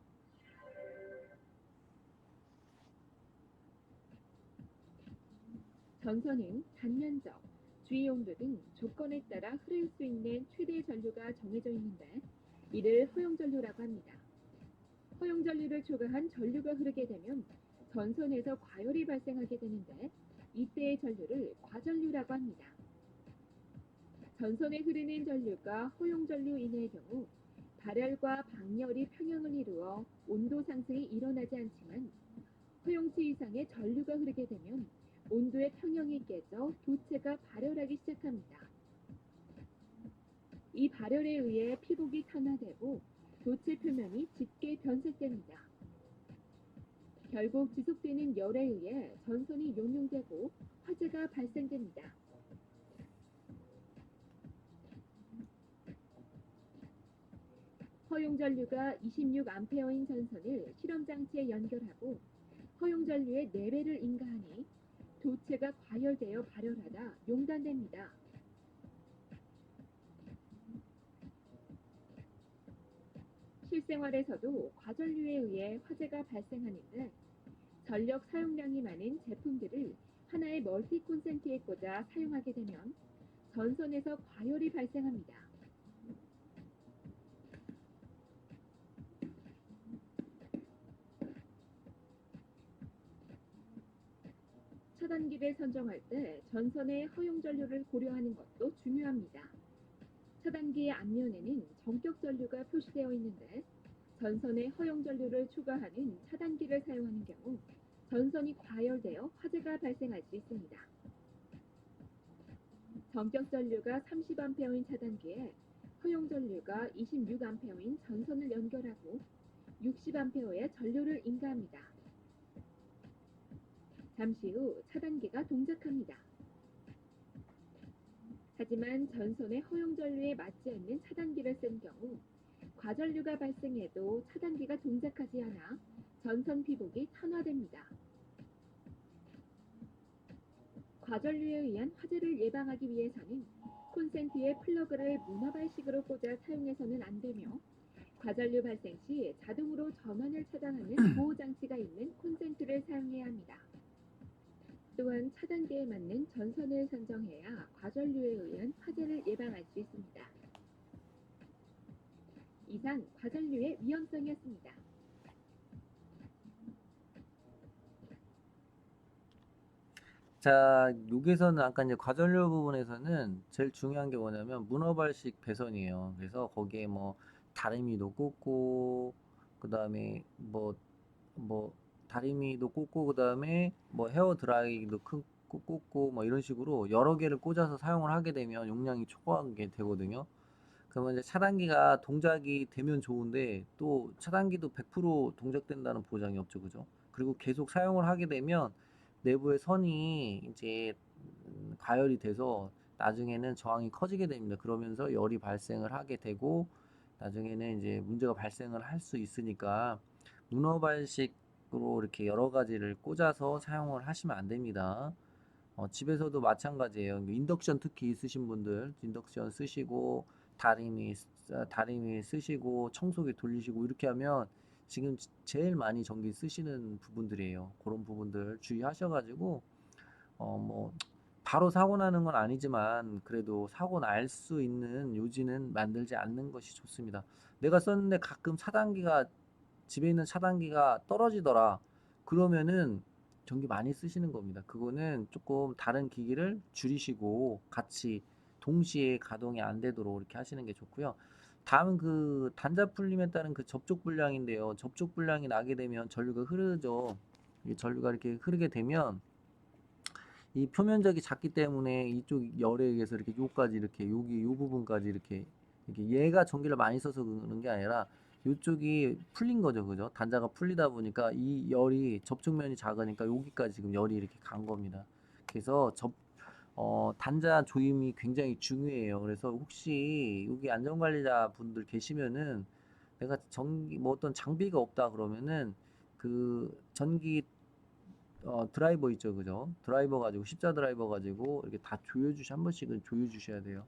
전선은 단면적, 주의 온도 등 조건에 따라 흐를 수 있는 최대 전류가 정해져 있는데 이를 허용 전류라고 합니다. 허용 전류를 초과한 전류가 흐르게 되면 전선에서 과열이 발생하게 되는데 이때의 전류를 과전류라고 합니다. 전선에 흐르는 전류가 허용 전류 이내의 경우 발열과 방열이 평형을 이루어 온도 상승이 일어나지 않지만 허용치 이상의 전류가 흐르게 되면 온도의 평형이 깨져 도체가 발열하기 시작합니다. 이 발열에 의해 피복이 탄화되고 도체 표면이 짙게 변색됩니다. 결국 지속되는 열에 의해 전선이 용융되고 화재가 발생됩니다. 허용 전류가 26A인 전선을 실험 장치에 연결하고 허용 전류의 4배를 인가하니 도체가 과열되어 발열하다 용단됩니다. 실생활에서도 과전류에 의해 화재가 발생하는데 전력 사용량이 많은 제품들을 하나의 멀티 콘센트에 꽂아 사용하게 되면 전선에서 과열이 발생합니다. 차단기를 선정할 때 전선의 허용 전류를 고려하는 것도 중요합니다. 차단기의 앞면에는 전격 전류가 표시되어 있는데 전선에 허용 전류를 추가하는 차단기를 사용하는 경우 전선이 과열되어 화재가 발생할 수 있습니다. 전격 전류가 30A인 차단기에 허용 전류가 26A인 전선을 연결하고 60A의 전류를 인가합니다. 잠시 후 차단기가 동작합니다. 하지만 전선의 허용 전류에 맞지 않는 차단기를 쓴 경우 과전류가 발생해도 차단기가 동작하지 않아 전선 피복이 탄화됩니다. 과전류에 의한 화재를 예방하기 위해서는 콘센트에 플러그를 문어발식으로 꽂아 사용해서는 안 되며 과전류 발생 시 자동으로 전원을 차단하는 보호장치가 있는 콘센트를 사용해야 합니다. 또한 차단기에 맞는 전선을 선정해야 과전류에 의한 화재를 예방할 수 있습니다. 이상 과전류의 위험성이었습니다. 자, 여기서는 아까 이제 과전류 부분에서는 제일 중요한 게 뭐냐면 문어발식 배선이에요. 그래서 거기에 뭐 다리미도 꽂고 그다음에 뭐 다리미도 꽂고 그다음에 뭐 헤어 드라이기도 꽂고 뭐 이런 식으로 여러 개를 꽂아서 사용을 하게 되면 용량이 초과하게 되거든요. 그러면 이제 차단기가 동작이 되면 좋은데 또 차단기도 100% 동작된다는 보장이 없죠, 그죠? 그리고 계속 사용을 하게 되면 내부의 선이 이제 가열이 돼서 나중에는 저항이 커지게 됩니다. 그러면서 열이 발생을 하게 되고 나중에는 이제 문제가 발생을 할 수 있으니까 문어발식으로 이렇게 여러 가지를 꽂아서 사용을 하시면 안 됩니다. 집에서도 마찬가지예요. 인덕션 특히 있으신 분들 인덕션 쓰시고 다리미 다리미 쓰시고 청소기 돌리시고 이렇게 하면 지금 제일 많이 전기 쓰시는 부분들이에요. 그런 부분들 주의하셔가지고 뭐 바로 사고 나는 건 아니지만 그래도 사고 날 수 있는 요지는 만들지 않는 것이 좋습니다. 내가 썼는데 가끔 차단기가 집에 있는 차단기가 떨어지더라. 그러면은 전기 많이 쓰시는 겁니다. 그거는 조금 다른 기기를 줄이시고 같이 동시에 가동이 안 되도록 이렇게 하시는 게 좋고요. 다음은 그 단자 풀림에 따른 그 접촉 불량인데요. 접촉 불량이 나게 되면 전류가 흐르죠. 이 전류가 이렇게 흐르게 되면 이 표면적이 작기 때문에 이쪽 열에 의해서 이렇게 요까지 이렇게 여기 요 부분까지 이렇게 얘가 전기를 많이 써서 그러는 게 아니라 요쪽이 풀린 거죠, 그죠? 단자가 풀리다 보니까 이 열이 접촉면이 작으니까 여기까지 지금 열이 이렇게 간 겁니다. 그래서 단자 조임이 굉장히 중요해요. 그래서 혹시 여기 안전관리자 분들 계시면은 내가 전기 뭐 어떤 장비가 없다 그러면은 그 전기 드라이버 있죠, 그죠? 드라이버 가지고 십자 드라이버 가지고 이렇게 다 한 번씩은 조여 주셔야 돼요.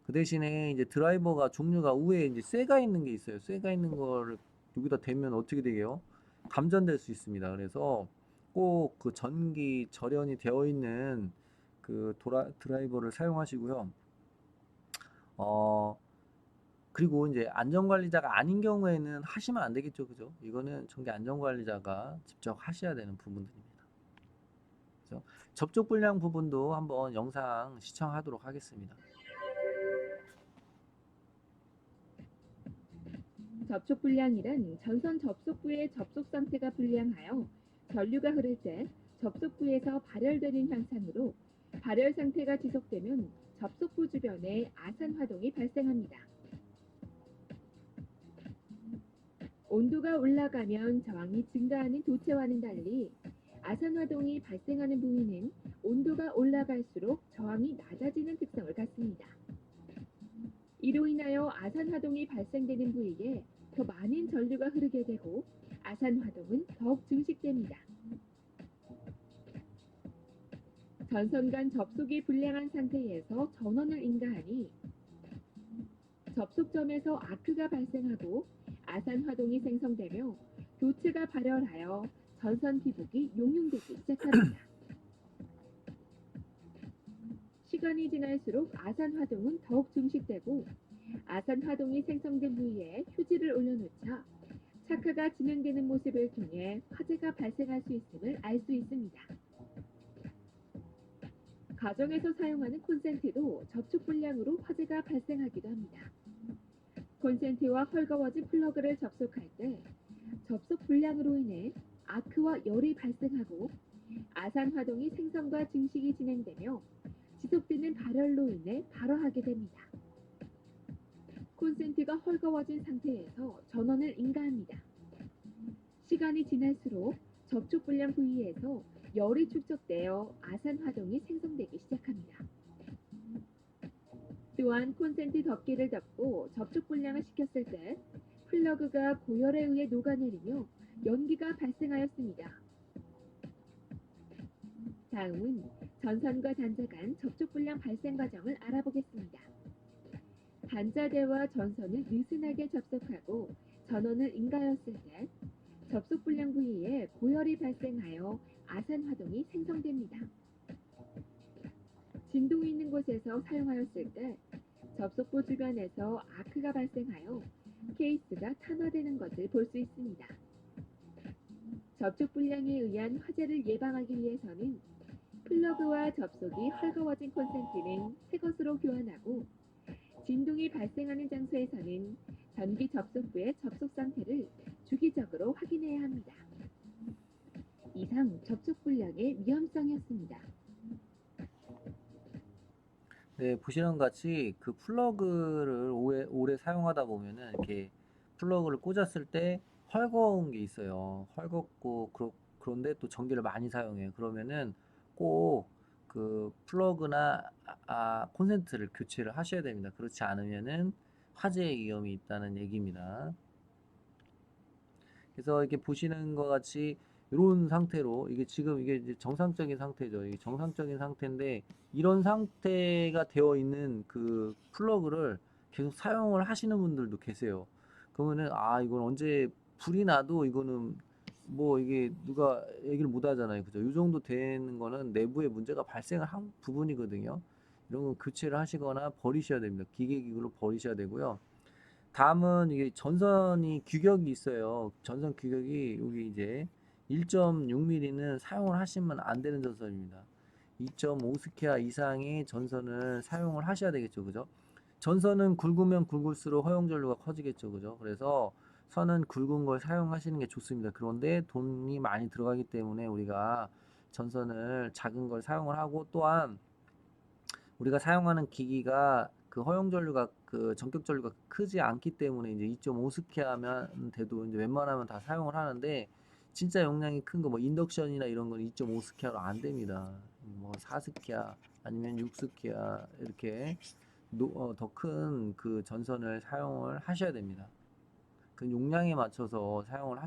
그 대신에 이제 드라이버가 종류가 우에 이제 쇠가 있는 게 있어요. 쇠가 있는 거를 여기다 대면 어떻게 되게요? 감전될 수 있습니다. 그래서 꼭 그 전기 절연이 되어 있는 그 드라이버를 사용하시고요. 어, 그리고 이제 안전관리자가 아닌 경우에는 하시면 안 되겠죠, 그죠? 이거는 전기 안전관리자가 직접 하셔야 되는 부분들입니다. 그죠? 접촉 불량 부분도 한번 영상 시청하도록 하겠습니다. 접촉 불량이란 전선 접속부의 접속 상태가 불량하여 전류가 흐를 때 접속부에서 발열되는 현상으로 발열 상태가 지속되면 접속부 주변에 아산 화동이 발생합니다. 온도가 올라가면 저항이 증가하는 도체와는 달리 아산 화동이 발생하는 부위는 온도가 올라갈수록 저항이 낮아지는 특성을 갖습니다. 이로 인하여 아산 화동이 발생되는 부위에 더 많은 전류가 흐르게 되고 아산 화동은 더욱 증식됩니다. 전선 간 접속이 불량한 상태에서 전원을 인가하니 접속점에서 아크가 발생하고 아산 화동이 생성되며 교체가 발열하여 전선 피복이 용융되기 시작합니다. 시간이 지날수록 아산 화동은 더욱 증식되고 아산 화동이 생성된 부위에 휴지를 올려놓자 착화가 진행되는 모습을 통해 화재가 발생할 수 있음을 알 수 있습니다. 가정에서 사용하는 콘센트도 접촉 불량으로 화재가 발생하기도 합니다. 콘센트와 헐거워진 플러그를 접속할 때 접속 불량으로 인해 아크와 열이 발생하고 아산 화동이 생성과 증식이 진행되며 지속되는 발열로 인해 발화하게 됩니다. 콘센트가 헐거워진 상태에서 전원을 인가합니다. 시간이 지날수록 접촉 불량 부위에서 열이 축적되어 아산 화동이 생성되기 시작합니다. 또한 콘센트 덮개를 덮고 접촉 불량을 시켰을 때 플러그가 고열에 의해 녹아내리며 연기가 발생하였습니다. 다음은 전선과 단자 간 접촉 불량 발생 과정을 알아보겠습니다. 단자대와 전선을 느슨하게 접속하고 전원을 인가하였을 때 접속 불량 부위에 고열이 발생하여 아산 화동이 생성됩니다. 진동이 있는 곳에서 사용하였을 때 접속부 주변에서 아크가 발생하여 케이스가 탄화되는 것을 볼 수 있습니다. 접촉 불량에 의한 화재를 예방하기 위해서는 플러그 플러그와 접속이 헐거워진 콘센트는 새 것으로 교환하고 진동이 발생하는 장소에서는 전기 접속부의 접속 상태를 주기적으로 확인해야 합니다. 이상 접촉 불량의 위험성이었습니다. 네, 보시는 것 같이 그 플러그를 오래 사용하다 보면은 이렇게 플러그를 꽂았을 때 헐거운 게 있어요. 헐겁고 그런데 또 전기를 많이 사용해요. 그러면은 꼭 그 플러그나 콘센트를 교체를 하셔야 됩니다. 그렇지 않으면은 화재의 위험이 있다는 얘기입니다. 그래서 이렇게 보시는 것 같이 이런 상태로 이게 지금 이게 이제 정상적인 상태죠. 이게 정상적인 상태인데 이런 상태가 되어 있는 그 플러그를 계속 사용을 하시는 분들도 계세요. 그러면은 이건 언제 불이 나도 이거는 뭐 이게 누가 얘기를 못 하잖아요. 그죠? 이 정도 되는 거는 내부에 문제가 발생을 한 부분이거든요. 이런 건 교체를 하시거나 버리셔야 됩니다. 기계기구로 버리셔야 되고요. 다음은 이게 전선이 규격이 있어요. 전선 규격이 여기 이제 1.6mm는 사용을 하시면 안 되는 전선입니다. 2.5스퀘어 이상의 전선을 사용을 하셔야 되겠죠. 그죠? 전선은 굵으면 굵을수록 허용 전류가 커지겠죠. 그죠? 그래서 선은 굵은 걸 사용하시는 게 좋습니다. 그런데 돈이 많이 들어가기 때문에 우리가 전선을 작은 걸 사용을 하고 또한 우리가 사용하는 기기가 그 허용 전류가 그 전격 전류가 크지 않기 때문에 이제 2.5스퀘어 하면 돼도 이제 웬만하면 다 사용을 하는데 진짜 용량이 큰 거 뭐 인덕션이나 이런 건 2.5스퀘어로 안 됩니다. 뭐 4스퀘어 아니면 6스퀘어 이렇게 더 큰 그 전선을 사용을 하셔야 됩니다. 그 용량에 맞춰서 사용을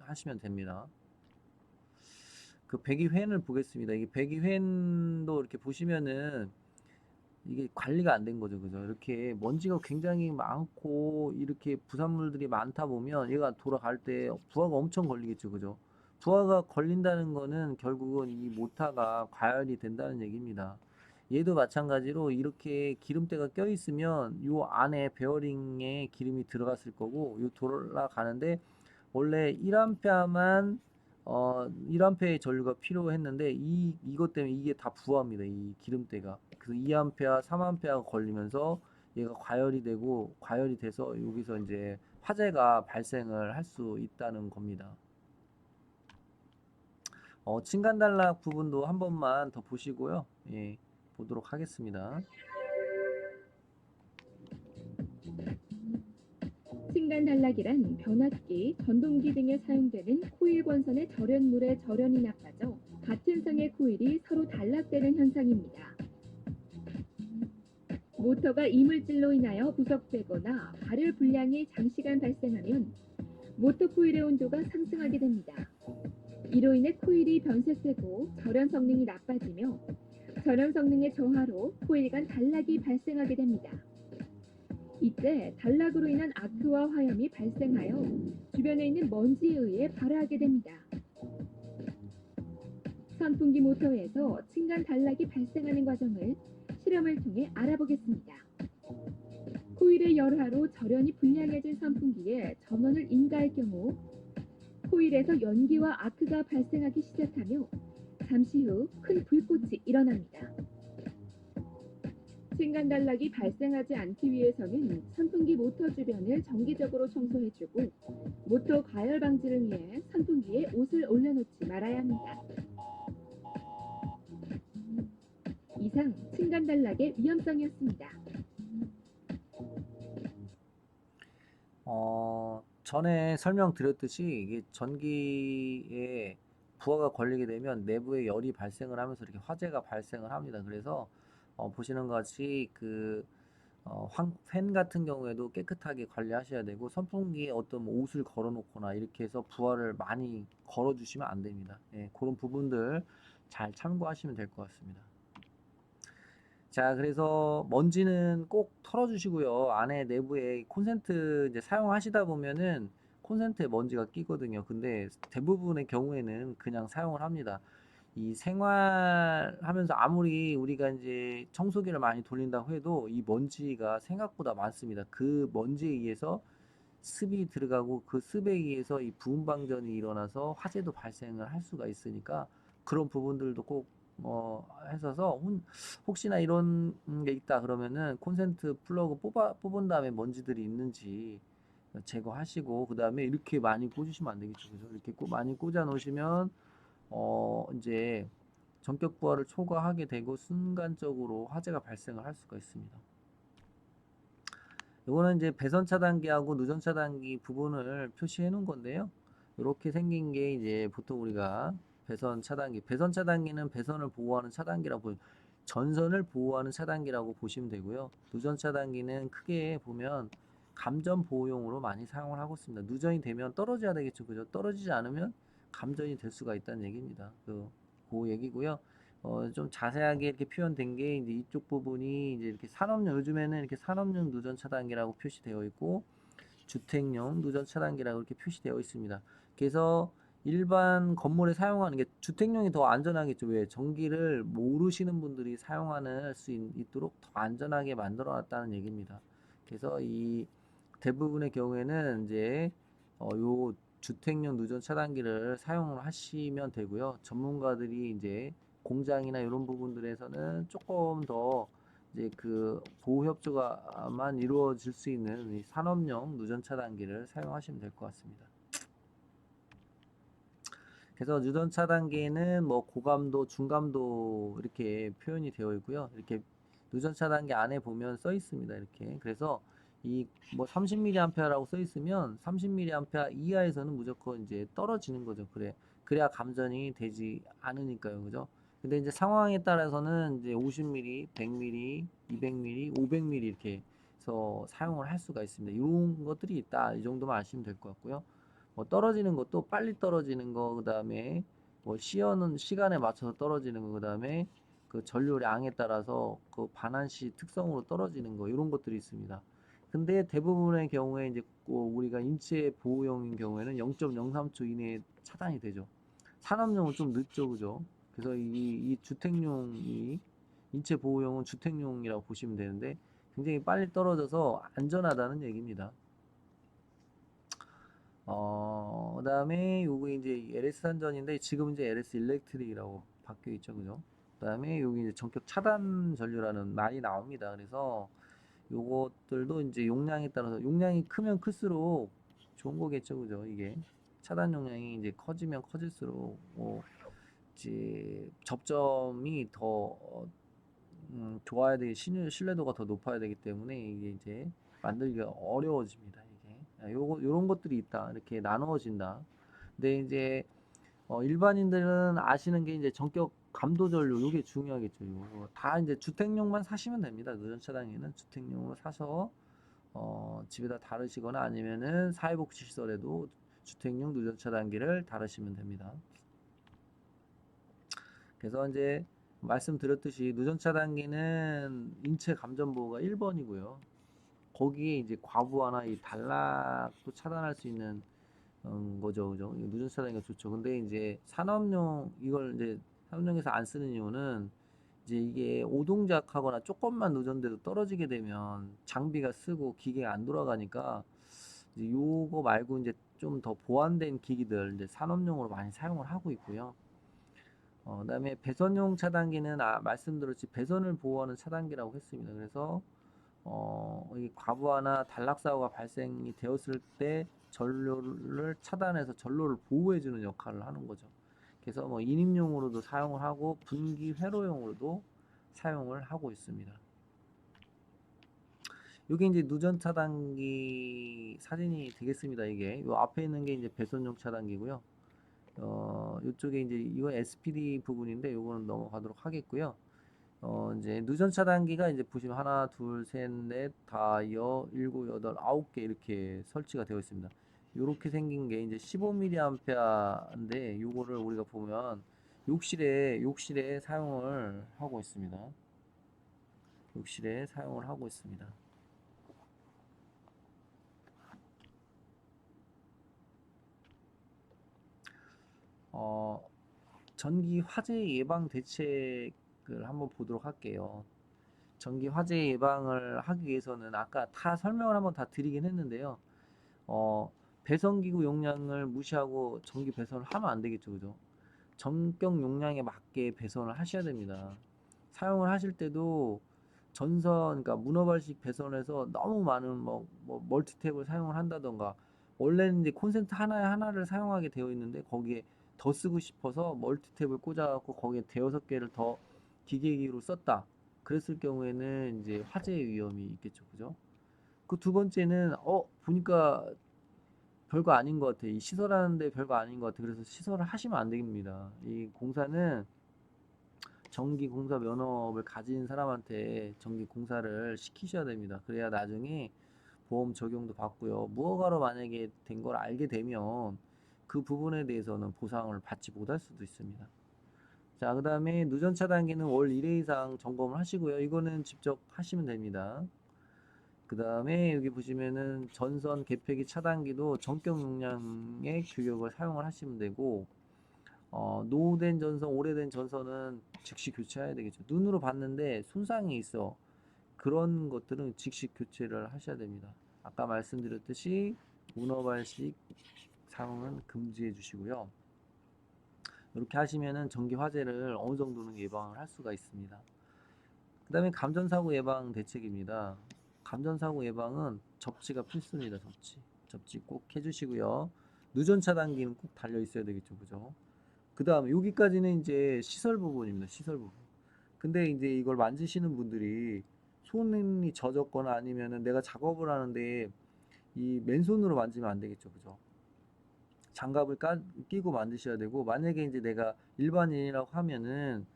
하시면 됩니다. 그 배기회를 보겠습니다. 이게 배기회도 이렇게 보시면은 이게 관리가 안 된 거죠. 그죠? 이렇게 먼지가 굉장히 많고 이렇게 부산물들이 많다 보면 얘가 돌아갈 때 부하가 엄청 걸리겠죠. 그죠? 부하가 걸린다는 거는 결국은 이 모터가 과열이 된다는 얘기입니다. 얘도 마찬가지로 이렇게 기름때가 껴 있으면 요 안에 베어링에 기름이 들어갔을 거고 요 돌아가는데 원래 1A만 1A의 전류가 필요했는데 이것 때문에 이게 다 부하입니다. 이 기름때가. 그래서 2A, 3A가 걸리면서 얘가 과열이 되고 과열이 돼서 여기서 이제 화재가 발생을 할 수 있다는 겁니다. 층간 단락 부분도 한 번만 더 보시고요. 예, 보도록 하겠습니다. 층간 단락이란 변압기, 전동기 등에 사용되는 코일 권선의 절연물의 절연이 나빠져 같은 성의 코일이 서로 단락되는 현상입니다. 모터가 이물질로 인하여 부석되거나 발열 불량이 장시간 발생하면 모터 코일의 온도가 상승하게 됩니다. 이로 인해 코일이 변색되고 절연 성능이 나빠지며 절연 성능의 저하로 코일 간 단락이 발생하게 됩니다. 이때 단락으로 인한 아크와 화염이 발생하여 주변에 있는 먼지에 의해 발화하게 됩니다. 선풍기 모터에서 층간 단락이 발생하는 과정을 실험을 통해 알아보겠습니다. 코일의 열화로 절연이 불량해진 선풍기에 전원을 인가할 경우 코일에서 연기와 아크가 발생하기 시작하며 잠시 후 큰 불꽃이 일어납니다. 층간 단락이 발생하지 않기 위해서는 선풍기 모터 주변을 정기적으로 청소해주고 모터 과열 방지를 위해 선풍기에 옷을 올려놓지 말아야 합니다. 이상 층간 단락의 위험성이었습니다. 전에 설명드렸듯이 이게 전기에 부하가 걸리게 되면 내부에 열이 발생을 하면서 이렇게 화재가 발생을 합니다. 그래서 보시는 것 같이 팬 같은 경우에도 깨끗하게 관리하셔야 되고 선풍기에 어떤 뭐 옷을 걸어 놓거나 이렇게 해서 부하를 많이 걸어 주시면 안 됩니다. 예, 그런 부분들 잘 참고하시면 될 것 같습니다. 자, 그래서 먼지는 꼭 털어주시고요. 안에 내부에 콘센트 이제 사용하시다 보면은 콘센트에 먼지가 끼거든요. 근데 대부분의 경우에는 그냥 사용을 합니다. 이 생활하면서 아무리 우리가 이제 청소기를 많이 돌린다고 해도 이 먼지가 생각보다 많습니다. 그 먼지에 의해서 습이 들어가고 그 습에 의해서 이 부음 방전이 일어나서 화재도 발생을 할 수가 있으니까 그런 부분들도 꼭 했어서 혹시나 이런 게 있다 그러면은 콘센트 플러그 뽑은 다음에 먼지들이 있는지 제거하시고 그 다음에 이렇게 많이 꽂으시면 안 되겠죠. 그죠? 이렇게 많이 꽂아 놓으시면 이제 전격 부하를 초과하게 되고 순간적으로 화재가 발생을 할 수가 있습니다. 이거는 이제 배선 차단기하고 누전 차단기 부분을 표시해 놓은 건데요. 이렇게 생긴 게 이제 보통 우리가 배선 차단기는 배선을 보호하는 차단기라고 전선을 보호하는 차단기라고 보시면 되고요. 누전 차단기는 크게 보면 감전 보호용으로 많이 사용을 하고 있습니다. 누전이 되면 떨어져야 되겠죠. 그죠? 떨어지지 않으면 감전이 될 수가 있다는 얘기입니다. 그 얘기고요. 좀 자세하게 이렇게 표현된 게 이제 이쪽 부분이 이제 이렇게 산업용 요즘에는 이렇게 산업용 누전 차단기라고 표시되어 있고 주택용 누전 차단기라고 이렇게 표시되어 있습니다. 그래서 일반 건물에 사용하는 게 주택용이 더 안전하겠죠. 왜? 전기를 모르시는 분들이 사용하는 수 있도록 더 안전하게 만들어 놨다는 얘기입니다. 그래서 이 대부분의 경우에는 이제 요 주택용 누전 차단기를 사용을 하시면 되고요. 전문가들이 이제 공장이나 이런 부분들에서는 조금 더 이제 그 보호 협조가만 이루어질 수 있는 이 산업용 누전 차단기를 사용하시면 될 것 같습니다. 그래서 누전 차단기에는 뭐 고감도, 중감도 이렇게 표현이 되어 있고요. 이렇게 누전 차단기 안에 보면 써 있습니다. 이렇게. 그래서 이 뭐 30mA라고 써 있으면 30mA 이하에서는 무조건 이제 떨어지는 거죠. 그래야 감전이 되지 않으니까요. 그죠? 근데 이제 상황에 따라서는 이제 50mm, 100mm, 200mm, 500mm 이렇게 해서 사용을 할 수가 있습니다. 이런 것들이 있다. 이 정도만 아시면 될 것 같고요. 뭐 떨어지는 것도 빨리 떨어지는 거, 그다음에 뭐 시연은 시간에 맞춰서 떨어지는 거, 그다음에 그 전류량에 따라서 그 반환시 특성으로 떨어지는 거 이런 것들이 있습니다. 근데 대부분의 경우에 이제 우리가 인체 보호용인 경우에는 0.03초 이내에 차단이 되죠. 산업용은 좀 늦죠, 그죠? 그래서 이 주택용이 인체 보호용은 주택용이라고 보시면 되는데 굉장히 빨리 떨어져서 안전하다는 얘기입니다. 그다음에 요거 이제 LS 산전인데 지금 이제 LS 일렉트릭이라고 바뀌어 있죠, 그죠? 그다음에 여기 이제 전격 차단 전류라는 말이 나옵니다. 그래서 요것들도 이제 용량에 따라서 용량이 크면 클수록 좋은 거겠죠, 그죠? 이게 차단 용량이 이제 커지면 커질수록 이제 접점이 더 좋아야 되기 신뢰도가 더 높아야 되기 때문에 이게 이제 만들기가 어려워집니다. 이게 요런 것들이 있다. 이렇게 나누어진다. 근데 이제 일반인들은 아시는 게 이제 전격 감도 전류 요게 중요하겠죠. 요거 다 이제 주택용만 사시면 됩니다. 누전 차단기는 주택용으로 사서 집에다 다르시거나 아니면은 사회복지시설에도 주택용 누전 차단기를 다르시면 됩니다. 그래서 이제 말씀드렸듯이 누전 차단기는 인체 감전 보호가 1번이고요. 거기에 이제 과부하나 이 단락도 차단할 수 있는 거죠, 그죠? 누전 차단기가 좋죠. 근데 이제 이걸 이제 산업용에서 안 쓰는 이유는 이제 이게 오동작하거나 조금만 누전돼도 떨어지게 되면 장비가 쓰고 기계가 안 돌아가니까 이제 요거 말고 이제 좀 더 보완된 기기들 이제 산업용으로 많이 사용을 하고 있고요. 그다음에 배선용 차단기는 말씀드렸지 배선을 보호하는 차단기라고 했습니다. 그래서 이 과부하나 단락 사고가 발생이 되었을 때 전류를 차단해서 전로를 보호해주는 역할을 하는 거죠. 그래서 뭐 인입용으로도 사용을 하고 분기 회로용으로도 사용을 하고 있습니다. 이게 이제 누전 차단기 사진이 되겠습니다. 이게 요 앞에 있는 게 이제 배선용 차단기고요. 이쪽에 이제 이건 SPD 부분인데 요거는 넘어가도록 하겠고요. 이제 누전 차단기가 이제 보시면 하나, 둘, 셋, 넷, 다여, 일곱, 여덟, 아홉 개 이렇게 설치가 되어 있습니다. 요렇게 생긴 게 이제 15mA인데 요거를 우리가 보면 욕실에 사용을 하고 있습니다. 욕실에 사용을 하고 있습니다. 어, 전기 화재 예방 대책을 한번 보도록 할게요. 전기 화재 예방을 하기 위해서는 아까 다 설명을 한번 다 드리긴 했는데요. 어, 배선기구 용량을 무시하고 전기 배선을 하면 안 되겠죠, 그죠? 전격 용량에 맞게 배선을 하셔야 됩니다. 사용을 하실 때도 전선, 그러니까 문어발식 배선에서 너무 많은 뭐 멀티탭을 사용을 한다던가, 원래는 이제 콘센트 하나에 하나를 사용하게 되어 있는데 거기에 더 쓰고 싶어서 멀티탭을 꽂아갖고 거기에 대여섯 개를 더 기계기로 썼다. 그랬을 경우에는 이제 화재의 위험이 있겠죠, 그죠? 그 두 번째는 보니까 별거 아닌 것 같아. 이 시설하는데 별거 아닌 것 같아. 그래서 시설을 하시면 안 됩니다. 이 공사는 전기 공사 면허를 가진 사람한테 전기 공사를 시키셔야 됩니다. 그래야 나중에 보험 적용도 받고요. 무허가로 만약에 된 걸 알게 되면 그 부분에 대해서는 보상을 받지 못할 수도 있습니다. 자, 그 다음에 누전 차단기는 월 1회 이상 점검을 하시고요. 이거는 직접 하시면 됩니다. 그 다음에 여기 보시면은 전선 개폐기 차단기도 전격 용량의 규격을 사용을 하시면 되고, 노후된 전선, 오래된 전선은 즉시 교체해야 되겠죠. 눈으로 봤는데 손상이 있어. 그런 것들은 즉시 교체를 하셔야 됩니다. 아까 말씀드렸듯이 문어발식 사용은 금지해 주시고요. 이렇게 하시면은 전기 화재를 어느 정도는 예방을 할 수가 있습니다. 그 다음에 감전사고 예방 대책입니다. 감전사고 예방은 접지가 필수입니다. 접지 꼭 해주시고요. 누전 차단기는 꼭 달려 있어야 되겠죠, 그죠? 그 다음 여기까지는 이제 시설 부분입니다. 시설 부분. 근데 이제 이걸 만지시는 분들이 손이 젖었거나 아니면은 내가 작업을 하는데 이 맨손으로 만지면 안 되겠죠, 그죠? 장갑을 끼고 만드셔야 되고, 만약에 이제 내가 일반인이라고 하면은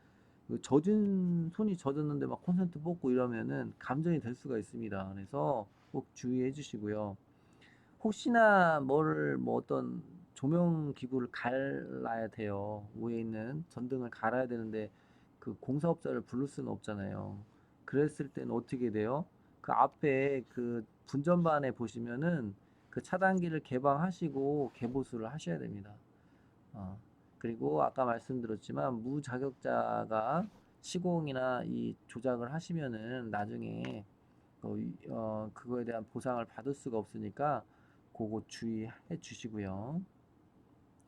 그 손이 젖었는데 막 콘센트 뽑고 이러면은 감전이 될 수가 있습니다. 그래서 꼭 주의해 주시고요. 혹시나 뭐 어떤 조명 기구를 갈아야 돼요. 위에 있는 전등을 갈아야 되는데 그 공사업자를 부를 수는 없잖아요. 그랬을 때는 어떻게 돼요? 그 앞에 그 분전반에 보시면은 그 차단기를 개방하시고 개보수를 하셔야 됩니다. 어, 그리고 아까 말씀드렸지만 무자격자가 시공이나 이 조작을 하시면은 나중에 그거에 대한 보상을 받을 수가 없으니까 그거 주의해 주시고요.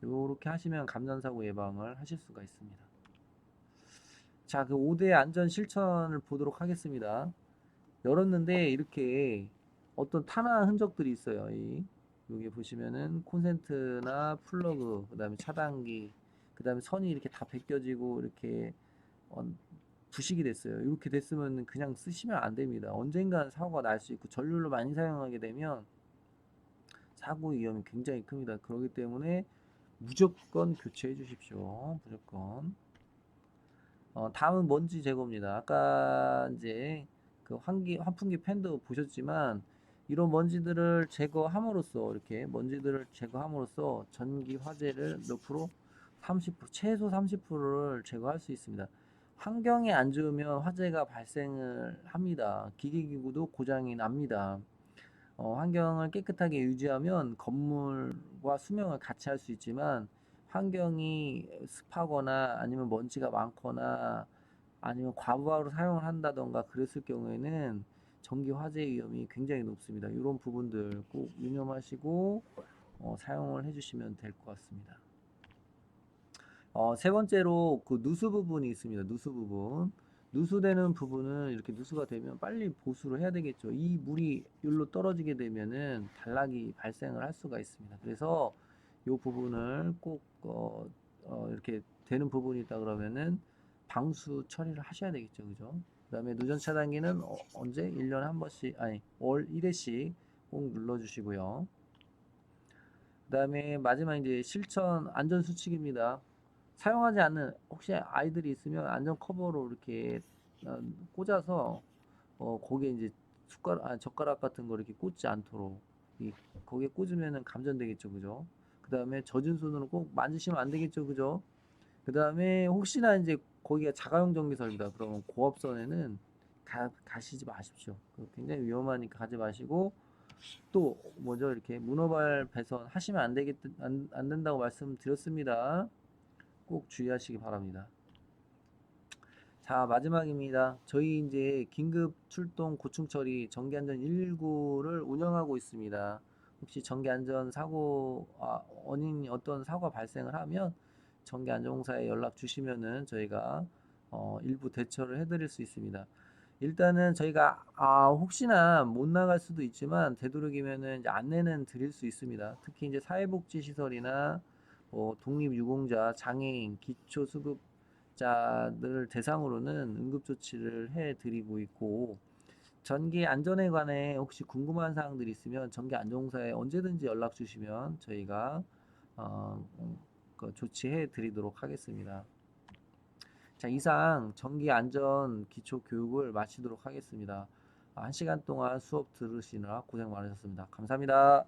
요렇게 하시면 감전사고 예방을 하실 수가 있습니다. 자, 그 5대 안전 실천을 보도록 하겠습니다. 열었는데 이렇게 어떤 탄화 흔적들이 있어요. 여기 보시면은 콘센트나 플러그, 그 다음에 차단기, 그 다음에 선이 이렇게 다 벗겨지고 이렇게 어, 부식이 됐어요. 이렇게 됐으면 그냥 쓰시면 안 됩니다. 언젠간 사고가 날 수 있고 전류를 많이 사용하게 되면 사고 위험이 굉장히 큽니다. 그렇기 때문에 무조건 교체해 주십시오. 무조건. 다음은 먼지 제거입니다. 아까 이제 그 환풍기 팬도 보셨지만 이런 먼지들을 제거함으로써 이렇게 먼지들을 제거함으로써 전기 화재를 몇 프로? 30%, 최소 30%를 제거할 수 있습니다. 환경이 안 좋으면 화재가 발생을 합니다. 기기기구도 고장이 납니다. 환경을 깨끗하게 유지하면 건물과 수명을 같이 할 수 있지만 환경이 습하거나 아니면 먼지가 많거나 아니면 과부하로 사용을 한다던가 그랬을 경우에는 전기 화재 위험이 굉장히 높습니다. 이런 부분들 꼭 유념하시고 사용을 해주시면 될 것 같습니다. 세 번째로 그 누수 부분이 있습니다. 누수 부분. 누수되는 부분은 이렇게 누수가 되면 빨리 보수를 해야 되겠죠. 이 물이 여기로 떨어지게 되면은 단락이 발생을 할 수가 있습니다. 그래서 이 부분을 꼭 이렇게 되는 부분이 있다 그러면은 방수 처리를 하셔야 되겠죠. 그죠? 그다음에 누전 차단기는 언제? 1년에 한 번씩 아니 월 1회씩 꼭 눌러 주시고요. 그다음에 마지막 이제 실천 안전 수칙입니다. 사용하지 않는 혹시 아이들이 있으면 안전 커버로 이렇게 꽂아서 거기에 이제 젓가락 같은 거 이렇게 꽂지 않도록 거기에 꽂으면은 감전되겠죠, 그죠? 그 다음에 젖은 손으로 꼭 만지시면 안 되겠죠, 그죠? 그 다음에 혹시나 이제 거기가 자가용 전기설이다 그러면 고압선에는 가시지 마십시오. 굉장히 위험하니까 가지 마시고 또 뭐죠 이렇게 문어발 배선 하시면 안 된다고 말씀드렸습니다. 꼭 주의하시기 바랍니다. 자, 마지막입니다. 저희 이제 긴급 출동 고충 처리 전기안전 119를 운영하고 있습니다. 혹시 전기안전 사고 원인이 어떤 사고가 발생을 하면 전기안전공사에 연락 주시면은 저희가 일부 대처를 해드릴 수 있습니다. 일단은 저희가 혹시나 못 나갈 수도 있지만 되도록이면은 이제 안내는 드릴 수 있습니다. 특히 이제 사회복지시설이나 독립유공자, 장애인, 기초수급자들 대상으로는 응급조치를 해드리고 있고, 전기 안전에 관해 혹시 궁금한 사항들이 있으면 전기안전공사에 언제든지 연락 주시면 저희가 조치해 드리도록 하겠습니다. 자, 이상 전기 안전 기초 교육을 마치도록 하겠습니다. 1시간 동안 수업 들으시느라 고생 많으셨습니다. 감사합니다.